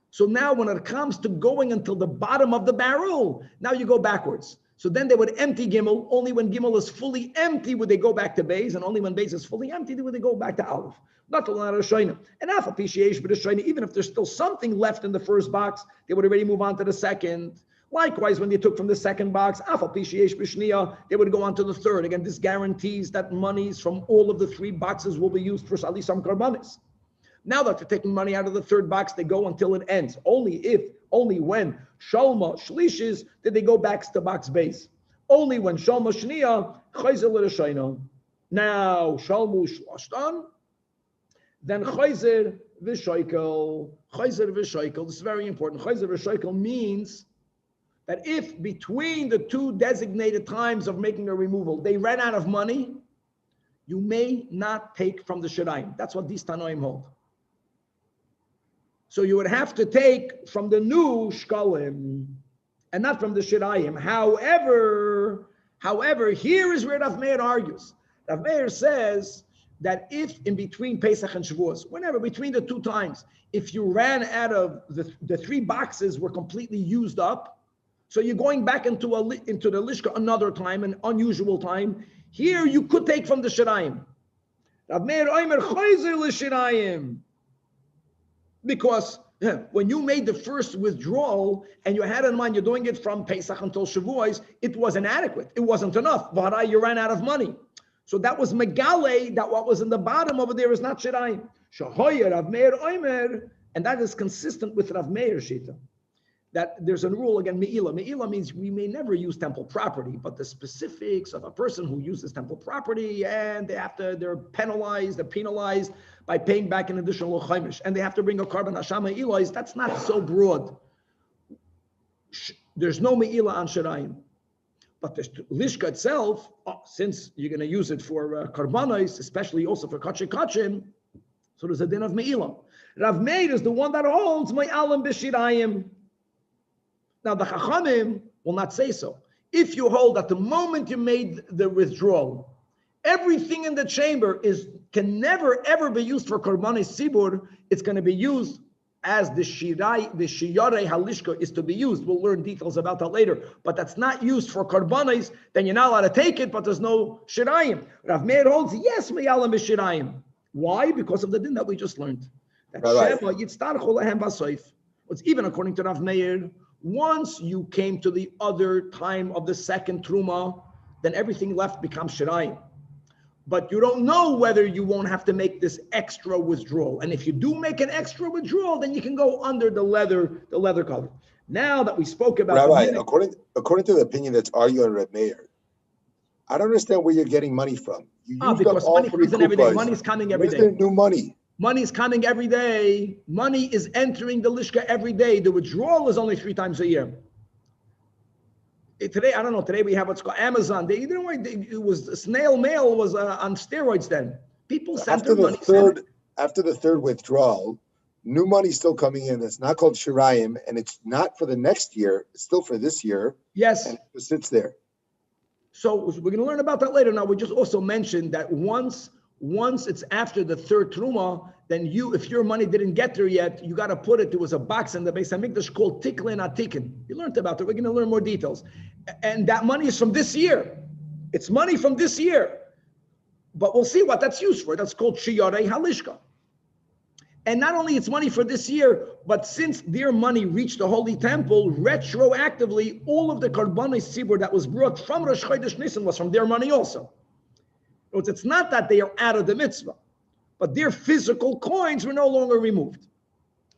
So now when it comes to going until the bottom of the barrel, now you go backwards. So then they would empty Gimel. Only when Gimel is fully empty would they go back to Beis, and only when Beis is fully empty would they go back to Aleph. Not to Shayna. And even if there's still something left in the first box, they would already move on to the second. Likewise, when they took from the second box, they would go on to the third. Again, this guarantees that monies from all of the 3 boxes will be used for Salisam Karbanis. Now that they're taking money out of the third box, they go until it ends. Only when Shalma Shlishis did they go back to box Beis. Only when Shalma Shniya, Chayzer L'Rashayna. Now, Shalmu Shlashtan, then Chayzer V'Shoikel. Chayzer V'Shoikel, this is very important. Chayzer V'Shoikel means that if between the 2 designated times of making a removal, they ran out of money, You may not take from the shirayim. That's what these Tanoim hold. So you would have to take from the new shkalim and not from the shirayim. However, here is where Rav Meir argues. Rav Meir says that if in between Pesach and Shavuos, whenever between the two times, if you ran out of the 3 boxes were completely used up, so you're going back into the lishka another time, an unusual time. Here you could take from the shirayim. Rav Meir Omer Chayzer l'shirayim, because when you made the first withdrawal and you had in mind you're doing it from Pesach until Shavuos, it was inadequate. It wasn't enough. You ran out of money. So that was megale, that what was in the bottom over there is not shirayim. Shahoyer Rav Meir Omer, and that is consistent with Rav Meir Shita. That there's a rule again, me'ila. Me'ila means we may never use temple property, but the specifics of a person who uses temple property and they're penalized by paying back an additional chaimish, and they have to bring a carbon hashama ilois, that's not so broad. There's no me'ila on shirayim. But the lishka itself, since you're going to use it for karbanos, especially also for kachim, so there's a din of me'ila. Rav Meir is the one that holds me'alim b'shirayim. Now the Chachamim will not say so. If you hold that the moment you made the withdrawal, everything in the chamber can never ever be used for korbanos tzibur, it's going to be used as the shiurei halishka is to be used. We'll learn details about that later. But that's not used for korbanos, then you're not allowed to take it, but there's no shirayim. Rav Meir holds, yes, me'alim b'shirayim. Why? Because of the din that we just learned. That Sheva yitztarchu lahem b'soif. It's even according to Rav Meir, once you came to the other time of the second truma, then everything left becomes shirayim. But you don't know whether you won't have to make this extra withdrawal. And if you do make an extra withdrawal, then you can go under the leather cover. Now that we spoke about Rabbi, according to the opinion that's arguing Rav Meir, I don't understand where you're getting money from. You because money comes in every day. Money's coming every day. New money. Money's coming every day. Money is entering the lishka every day. The withdrawal is only 3 times a year. Today, I don't know. Today we have what's called Amazon. It was snail mail was on steroids then. People sent their money. After the third withdrawal, new money's still coming in. It's not called shirayim, and it's not for the next year. It's still for this year. Yes. And it sits there. So we're going to learn about that later. Now, we just also mentioned that once it's after the third truma, then if your money didn't get there yet, you got to put it. There was a box in the Beis Hamikdash called tiklin atikin. You learned about it. We're going to learn more details. And that money is from this year. It's money from this year. But we'll see what that's used for. That's called shiurei halishka. And not only it's money for this year, but since their money reached the Holy Temple, retroactively, all of the karbanos tzibur that was brought from Rosh Chodesh Nisan was from their money also. It's not that they are out of the mitzvah, but their physical coins were no longer removed.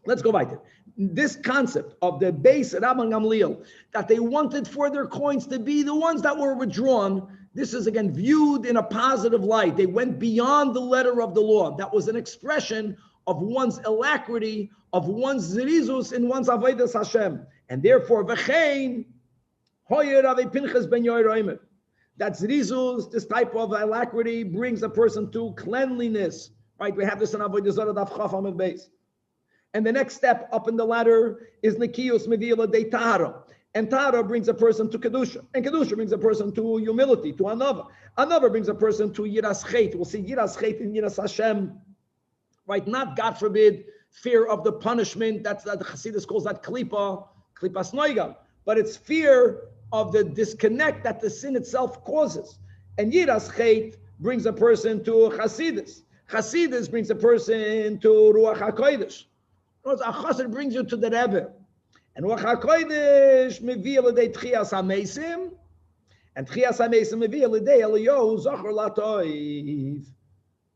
Let's go back to this concept of the base Rabban Gamliel, that they wanted for their coins to be the ones that were withdrawn. This is again viewed in a positive light. They went beyond the letter of the law. That was an expression of one's alacrity, of one's zerizus in one's avodas Hashem. And therefore, v'chein hoyer Rav Pinchas ben Yoir. That zerizus, this type of alacrity, brings a person to cleanliness. Right? We have this in Avodah Zarah Daf Chaf Amud Beis. And the next step up in the ladder is Nikiyus Mevila de Tahara. And Tahara brings a person to Kedusha. And Kedusha brings a person to humility, to Anava. Anava brings a person to Yiras Chet. We'll see Yiras Chet and Yiras Hashem. Right? Not, God forbid, fear of the punishment. That's the Chassidus calls that Klipa Snoiga. But it's fear of the disconnect that the sin itself causes. And Yiras Chet brings a person to Chassidus. Chassidus brings a person to Ruach HaKodesh. A chassid brings you to the Rebbe. And Ruach HaKodesh mevi l'dei Tchias HaMeisim, and Tchias HaMeisim mevi l'dei Elyahu Zachor Latoiv.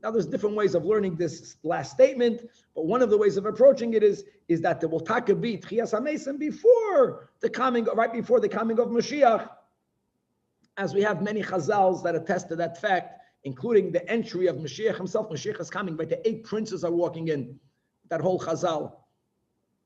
Now there's different ways of learning this last statement, but one of the ways of approaching it is that there will taka be Tchias HaMeisim right before the coming of Mashiach, as we have many chazals that attest to that fact, including the entry of Mashiach himself. Mashiach is coming, but the 8 princes are walking in. That whole chazal,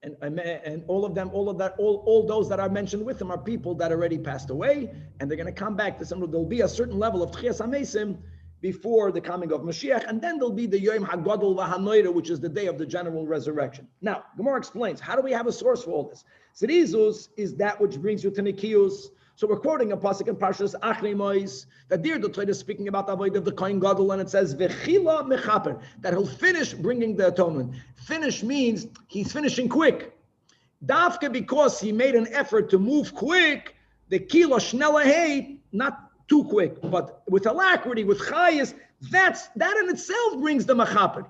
and all of them, all those that are mentioned with them are people that already passed away, and they're going to come back to some. There'll be a certain level of Tchias HaMeisim before the coming of Mashiach, and then there'll be the Yom HaGadol VaHanoira, which is the day of the general resurrection. Now, Gemara explains, how do we have a source for all this? Zerizus is that which brings you to Nikius. So we're quoting a pasuk in Parshas Achrei Mos, that there the Torah is speaking about the avoid of the Kohen Gadol, and it says Vechila Mechaper, that he'll finish bringing the atonement. Finish means he's finishing quick. Dafke, because he made an effort to move quick, the Kila Shnella Hate, not too quick, but with alacrity, with chayas, that in itself brings the mechaper.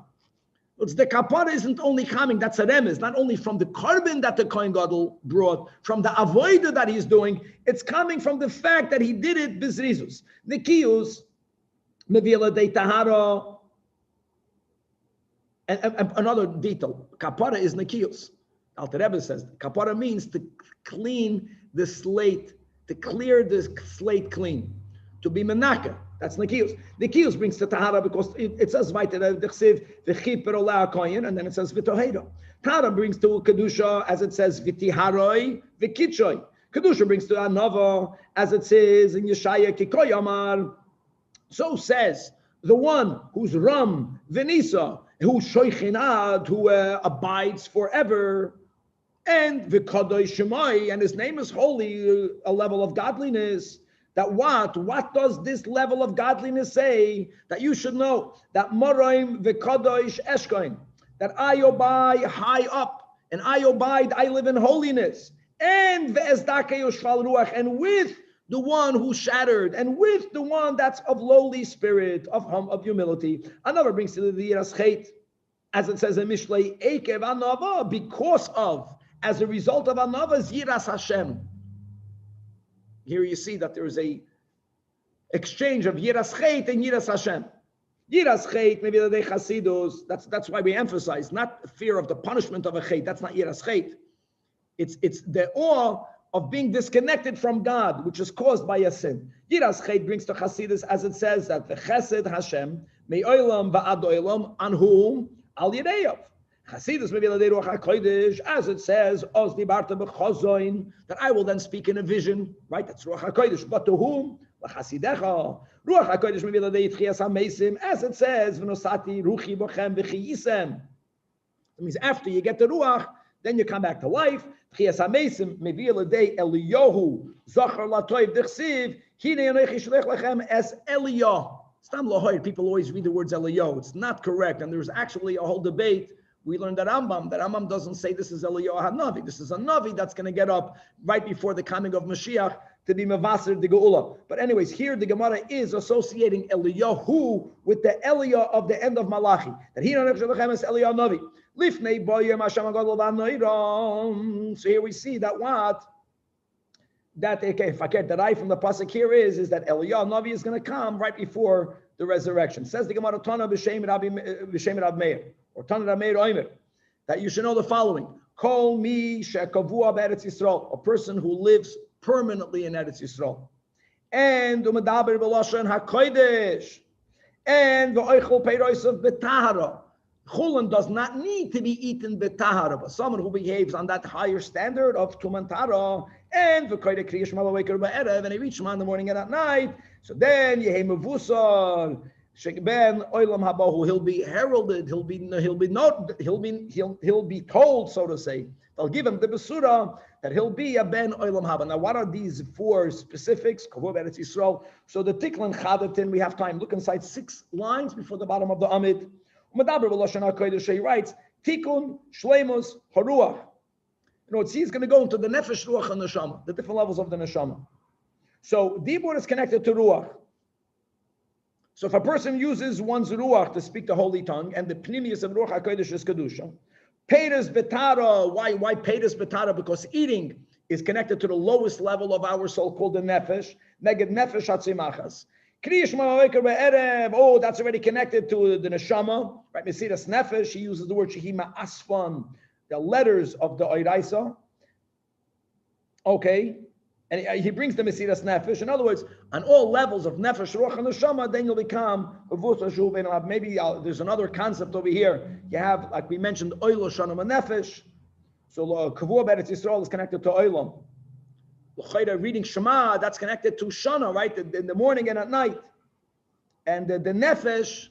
It's the kapara isn't only coming, that's a remez, not only from the carbon that the Kohen Gadol brought, from the avodah that he's doing, it's coming from the fact that he did it bizrizus. The kiyus, mevila de tahara, and another detail, kapara is nekiyus. Alter Rebbe says, kapara means to clean the slate, to clear the slate clean. To be menaka, that's nekiyus. Nekiyus brings to tahara because it says weiter v'chiper ola koyin, and then it says v'tohera. Tahara brings to kedusha as it says v'tiharoi v'kitchoy. Kedusha brings to anava as it says in Yeshaya kikoy amar. So says the one who's ram v'nisa, who's shoichinad, who abides forever, and v'kadoy shemai, and his name is holy, a level of godliness. That what does this level of godliness say that you should know? That Moraim v'kadosh eshkoin, that I abide high up, and I abide, I live in holiness, and ve'ezdake yoshval ruach, and with the one who's shattered, and with the one that's of lowly spirit, of humility. Another brings to the yiras chet, as it says in Mishnah, ekev anava, because of, as a result of anava's yiras Hashem. Here you see that there is a exchange of yiras chet and yiras Hashem. Yiras chet, maybe the Chasidus, that's why we emphasize, not fear of the punishment of a chet, that's not yiras chet. It's the awe of being disconnected from God, which is caused by a sin. Yiras chet brings to Chasidus, as it says, that the chesed Hashem, me'olam va'ad olam, on whom? Al Yereyav. Chasidus maybe the Ruach HaKodesh, as it says, Oz dibarta b'chozoin, that I will then speak in a vision, right? That's Ruach HaKodesh. But to whom? L'chasidecha. Ruach HaKodesh maybe the Tchias HaMeisim, as it says, V'nosati ruchi bochem v'chiyisem. It means after you get the Ruach, then you come back to life. Tchias HaMeisim maybe the day Elyahu zachar latoiv d'chsiv hine yonechi shlech lechem es Eliyah. Stam lahoy. People always read the words Elyahu. It's not correct, and there's actually a whole debate. We learned that Rambam doesn't say this is Elyahu HaNavi. This is a Navi that's going to get up right before the coming of Mashiach to be Mavasir the Geula. But anyways, here the Gemara is associating Eliyahu with the Eliyah of the end of Malachi. That he is Elyahu Navi. Lifnei boyem Hashem HaGadol v'Hanoira. So here we see that what? That the right from the pasuk here is that Elyahu Navi is going to come right before the resurrection. Says the Gemara Tana b'Shem Rab Meir. Or Tanach Meir Oimer, that you should know the following: Kol mi shekavua be'Eretz Yisrael, a person who lives permanently in Eretz Yisrael, and umedaber b'lashon hakodesh, and v'oichel peirosav betahara. Chulin does not need to be eaten betahara, but someone who behaves on that higher standard of tumantara, and v'koide kriyish malaweker ba'erev, and he reach in the morning and at night. So then yehei mevusar. Ben Olam Habahu, he'll be heralded, he'll be told, so to say. They'll give him the Besura that he'll be a Ben Olam Haba. Now, what are these four specifics? Kavod Eretz Yisrael. So the Tiklan Chadatin, we have time. Look inside 6 lines before the bottom of the Amid. Umedaber b'lashon hakodesh, he writes, Tikun Shleimus Haruach. You know, he's going to go into the Nefesh, Ruach, and Neshama, the different levels of the Neshama. So Dibur is connected to Ruach. So if a person uses one's ruach to speak the holy tongue, and the pnimius of ruach hakodesh is kedusha, peiros betara. Why peiros betara? Because eating is connected to the lowest level of our soul, called the nefesh. Neged nefesh hatzimachas. Kriyish ma'aveker be'erev. Oh, that's already connected to the neshama. Right? Mesiras nefesh. He uses the word shehima asfan, the letters of the oiraisa. Okay. And he brings the Mesiras Nefesh. In other words, on all levels of Nefesh, Ruach, and Neshama, then you'll become maybe there's another concept over here. You have, like we mentioned, Oilo Shanam and Nefesh. So Kavua Beretz Yisrael is connected to Oilam. Reading Shema, that's connected to Shana, right? In the morning and at night. And the nefesh,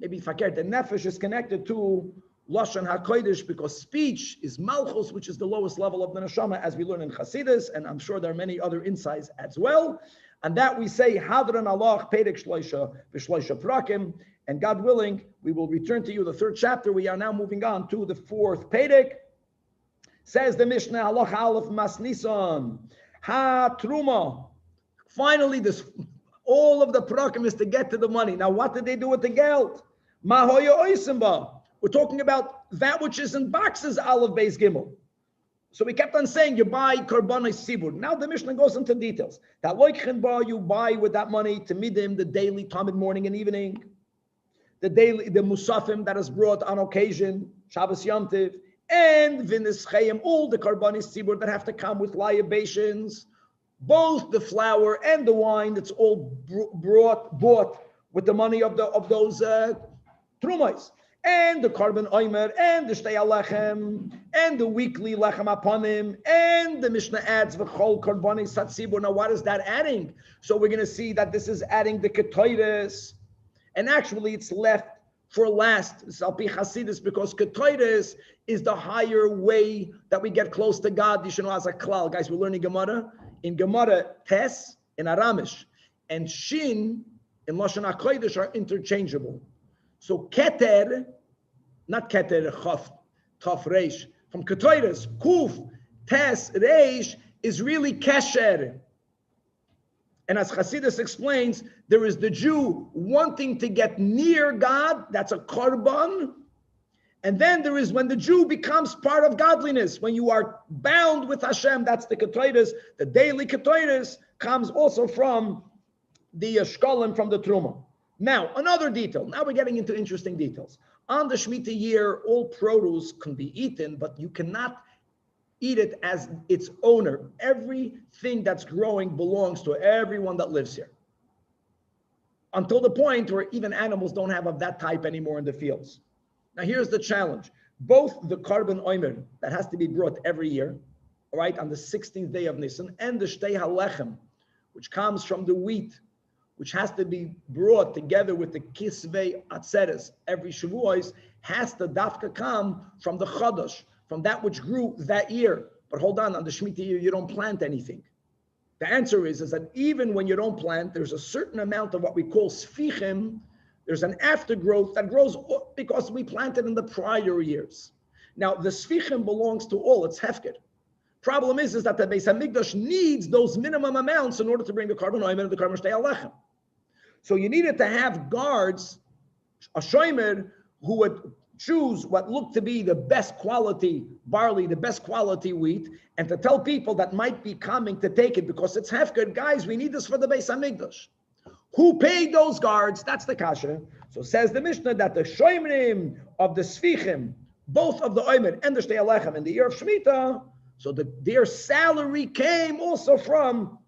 maybe fakir, the nefesh is connected to Lashon HaKodesh because speech is malchus, which is the lowest level of the neshama, as we learn in Chassidus, and I'm sure there are many other insights as well. And that we say, Hadran Allah, Perek Shloisha, V'Shloisha Prakim, and God willing, we will return to you the third chapter. We are now moving on to the fourth Perek. Says the Mishnah, Halach Aleph Mas Nisan, Ha Truma. Finally, all of the prakim is to get to the money. Now, what did they do with the geld? Mahoya Oisimba. We're talking about that which is in boxes, Aleph Beis Gimel. So we kept on saying you buy Korbanei Sibur. Now the Mishnah goes into details. That Loikchen Bar, you buy with that money to Midim, the daily Talmud morning and evening, the Musafim that is brought on occasion, Shabbos Yom Tiv, and Vinischayim, all the Korbanei Sibur that have to come with libations, both the flour and the wine, that's all bought with the money of those trumais, and the carbon oimer, and the shtei alechem, and the weekly lechem aponim, and the Mishnah adds v'chol karboni satzibur. Now, what is that adding? So we're going to see that this is adding the ketoides, and actually it's left for last. It's alpi chasidus because ketoides is the higher way that we get close to God. You should know as a klal, guys. We're learning Gemara. In Gemara, tes in Aramish and shin in Lashon HaKodesh are interchangeable. So keter, not keter, chaf, taf, reish, from ketoides, kuf, tes, reish, is really kesher. And as Chassidus explains, there is the Jew wanting to get near God, that's a korban. And then there is when the Jew becomes part of godliness, when you are bound with Hashem, that's the ketoides. The daily ketoides comes also from the Shekalim, from the Truma. Now, another detail. Now we're getting into interesting details. On the Shemitah year, all produce can be eaten, but you cannot eat it as its owner. Everything that's growing belongs to everyone that lives here. Until the point where even animals don't have of that type anymore in the fields. Now here's the challenge. Both the carbon oimer that has to be brought every year, all right, on the 16th day of Nisan, and the shtei halechem, which comes from the wheat, which has to be brought together with the kisvei atzeres every Shavuos, has to dafka come from the chodosh, from that which grew that year. But hold on the Shemitah year, you don't plant anything. The answer is that even when you don't plant, there's a certain amount of what we call sfichim. There's an aftergrowth that grows because we planted in the prior years. Now, the sfichim belongs to all, it's hefker. Problem is that the Beis HaMikdash needs those minimum amounts in order to bring the carbon oimer and the carbon shtei alechem. So you needed to have guards, a shomer, who would choose what looked to be the best quality barley, the best quality wheat, and to tell people that might be coming to take it because it's hefker, guys, we need this for the Beis HaMikdash. Who paid those guards? That's the kasha. So says the Mishnah that the shoimrim of the sfichim, both of the oimer and the shtei alechem in the year of Shemitah, so their salary came also from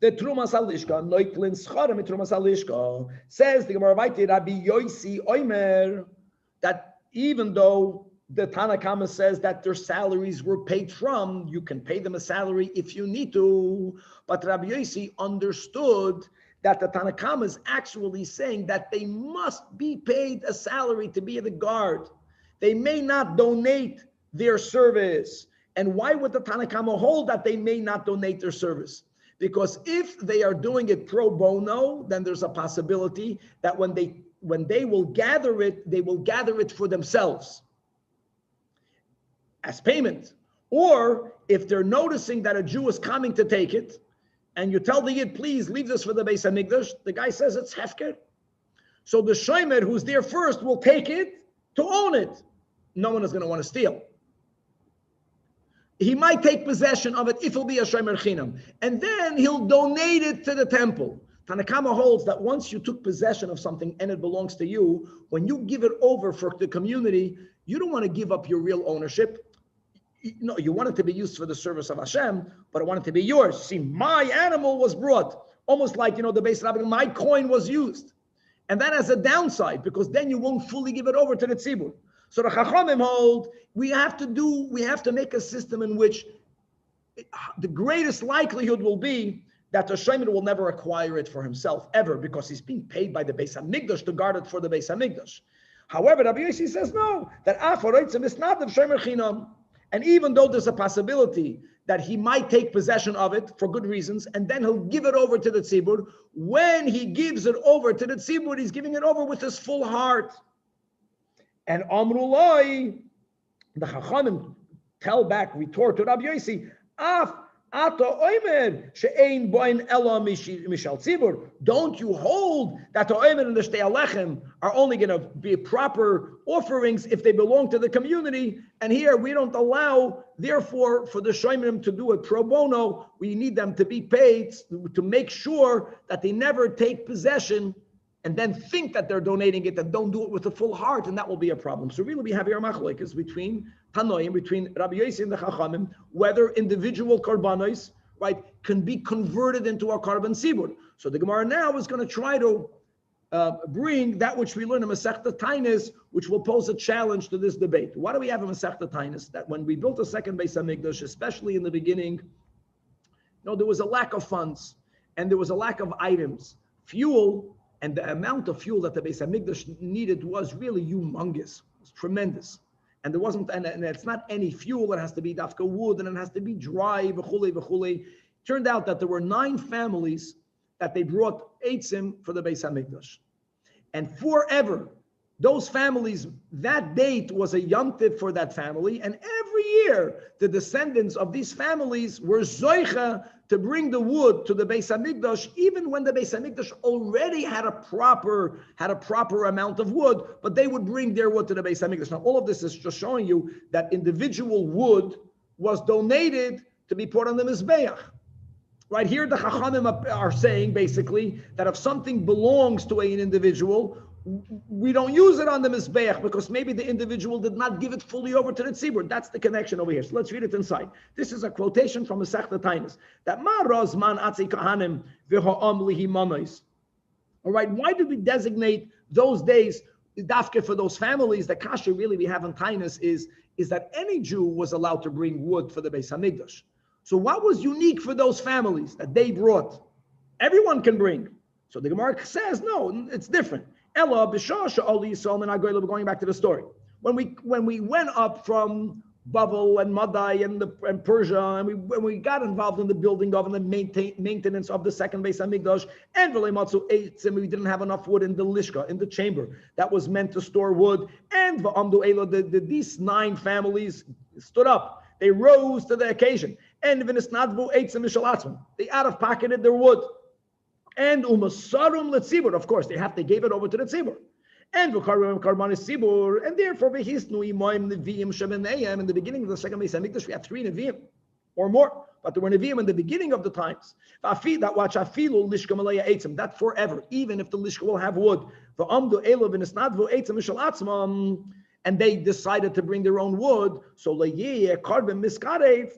the Trumas Alishka, Noiklin Scharim Trumas Alishka. Says the Gemara Vaiti Rabbi Yosi Oimer, that even though the Tanach says that their salaries were paid from, you can pay them a salary if you need to, but Rabbi Yosi understood that the Tanakh is actually saying that they must be paid a salary to be the guard. They may not donate their service. And why would the Tanakh hold that they may not donate their service? Because if they are doing it pro bono, then there's a possibility that when they will gather it, they will gather it for themselves as payment. Or if they're noticing that a Jew is coming to take it, and you tell the Yid, please leave this for the Beis HaMikdash, the guy says it's hefker. So the shomer who's there first will take it to own it. No one is going to want to steal. He might take possession of it if he'll be a shomer chinam. And then he'll donate it to the temple. Tanakama holds that once you took possession of something and it belongs to you, when you give it over for the community, you don't want to give up your real ownership. No, you want it to be used for the service of Hashem, but I want it to be yours. See, my animal was brought, almost like, the Beis Rabbi, my coin was used. And that has a downside, because then you won't fully give it over to the tzibur. So the Chachamim hold, we have to make a system in which the greatest likelihood will be that the Shomer will never acquire it for himself, ever, because he's being paid by the Beis HaMikdash to guard it for the Beis HaMikdash. However, Rabbi Yossi says no, that Afaroitzim is not the Shomer Chinam. And even though there's a possibility that he might take possession of it for good reasons, and then he'll give it over to the tzibur, when he gives it over to the tzibur, he's giving it over with his full heart. And Amrullah, the Chachamim retort to Rabbi Yossi, don't you hold that the Oimer and the Shtei Alechem are only going to be proper offerings if they belong to the community? And here we don't allow, therefore, for the Shomerim to do it pro bono, we need them to be paid to make sure that they never take possession and then think that they're donating it and don't do it with a full heart, and that will be a problem. So really we have here a machlokes between Tanoim, between Rabbi Yossi and the Chachamim, whether individual karbanos, right, can be converted into a karban sibur. So the Gemara now is going to try to bring that which we learn in Masechta Tainis, which will pose a challenge to this debate. Why do we have in Masechta Tainis? That when we built a second Beis HaMikdash, especially in the beginning, there was a lack of funds and there was a lack of items, fuel. And the amount of fuel that the Beis HaMikdash needed was really humongous. It was tremendous. And there wasn't, and it's not any fuel. It has to be dafka wood, and it has to be dry, v'chulei, v'chulei. Turned out that there were 9 families that they brought eitzim for the Beis HaMikdash. And forever, those families, that date was a yom tiv for that family. And every year, the descendants of these families were zoicha to bring the wood to the Beis HaMikdash, even when the Beis HaMikdash already had a proper amount of wood, but they would bring their wood to the Beis HaMikdash. Now, all of this is just showing you that individual wood was donated to be put on the Mizbeach. Right here, the Chachamim are saying, basically, that if something belongs to an individual, we don't use it on the Mizbeach because maybe the individual did not give it fully over to the tzibur. That's the connection over here. So let's read it inside. This is a quotation from Masechta Tainis. That Ma Rozman Atzi Kahanim V'Ha'am Lihi Manos. All right, why did we designate those days dafke for those families? The kasha really we have in Tainis is that any Jew was allowed to bring wood for the Beis HaMikdash. So what was unique for those families that they brought? Everyone can bring. So the Gemara says, no, it's different. Ella b'shasha Ali Yisrael and Agoyla. Going back to the story, when we went up from Bavel and Madai and Persia, and when we got involved in the building of and the maintenance of the second Beis HaMikdash, and V'leimatzu eitzim, we didn't have enough wood in the lishka, in the chamber that was meant to store wood, and V'amdu Elo, these 9 families stood up, they rose to the occasion, and V'nisnadvu eitzim mishalatzim, they out of pocketed their wood. And umasarum letzibur, of course, they gave it over to the tzibur. And v'karbanis tzibur, and therefore v'hisnu imoim neviim shebenayim. In the beginning of the second Beis HaMikdash, we have 3 neviim or more, but there were neviim in the beginning of the times. That watch afilu lishka malaya eitzim, that forever, even if the lishka will have wood. V'amdu elo v'nisnadvu eitzim mishalatzmam, and they decided to bring their own wood. So leyeh karbon miskarev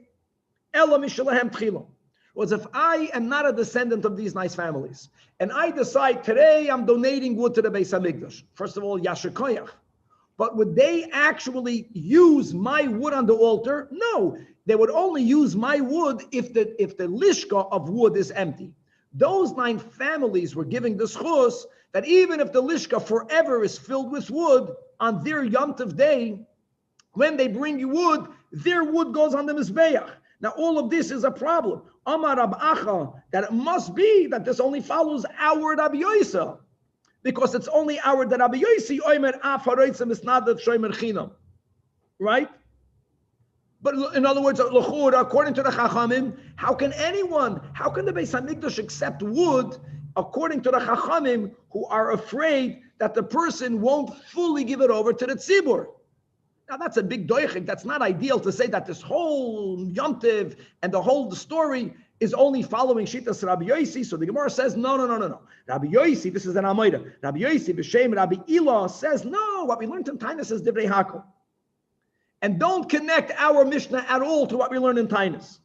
ela mishalahem tchilam. Was if I am not a descendant of these nice families, and I decide today I'm donating wood to the Beis HaMikdash. First of all, Yasher Koyach. But would they actually use my wood on the altar? No, they would only use my wood if the lishka of wood is empty. Those 9 families were giving the schus that even if the lishka forever is filled with wood, on their Yom Tov day, when they bring you wood, their wood goes on the Mizbeach. Now, all of this is a problem. Amar Rab Acha, that it must be that this only follows our Rabbi Yossi, because it's only our that Rabbi Yossi oimer af haroitzim isnadat shomer chinam, right? But in other words, according to the Chachamim, how can the Beis HaMikdash accept wood according to the Chachamim who are afraid that the person won't fully give it over to the tzibur? Now that's a big doichik. That's not ideal to say that this whole yontiv and the whole story is only following Shitas Rabbi Yossi. So the Gemara says, no. Rabbi Yossi, this is an Amoida. Rabbi Yossi, B'Shem Rabbi Elah says, no, what we learned in Tainus is Divrei Hakel. And don't connect our Mishnah at all to what we learned in Tainus.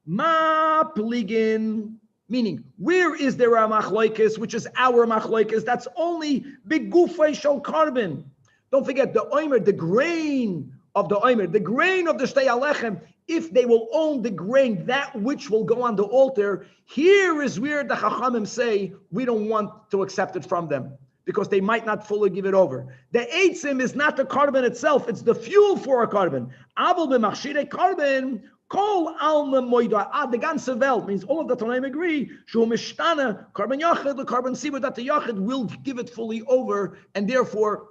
Ma pligin, meaning, where is there a machlokes, which is our machlokes? That's only big gufay shel carbon. Don't forget the oimer, the grain of the Omer, the grain of the Shtei Alechem, if they will own the grain, that which will go on the altar, here is where the Chachamim say, we don't want to accept it from them, because they might not fully give it over. The eitzim is not the carbon itself, it's the fuel for a carbon. Aval b'machshirei carbon, kol alma moida, the ganze Welt, means all of the Tanaim agree, shu mishtana, carbon yachid, the carbon sibur, that the yachid will give it fully over, and therefore,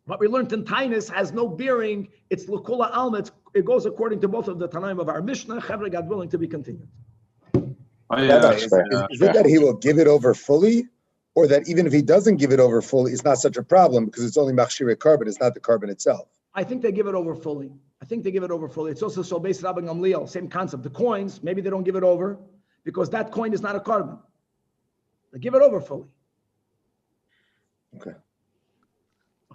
what we learned in Tainus has no bearing. It's Lukula Alma. It goes according to both of the Tanaim of our Mishnah. Chevra, God willing, to be continued. Is it that he will give it over fully, or that even if he doesn't give it over fully, it's not such a problem because it's only machshirei carbon, it's not the carbon itself? I think they give it over fully. It's also so based on Rabbi Gamliel, same concept. The coins, maybe they don't give it over because that coin is not a carbon. They give it over fully. Okay.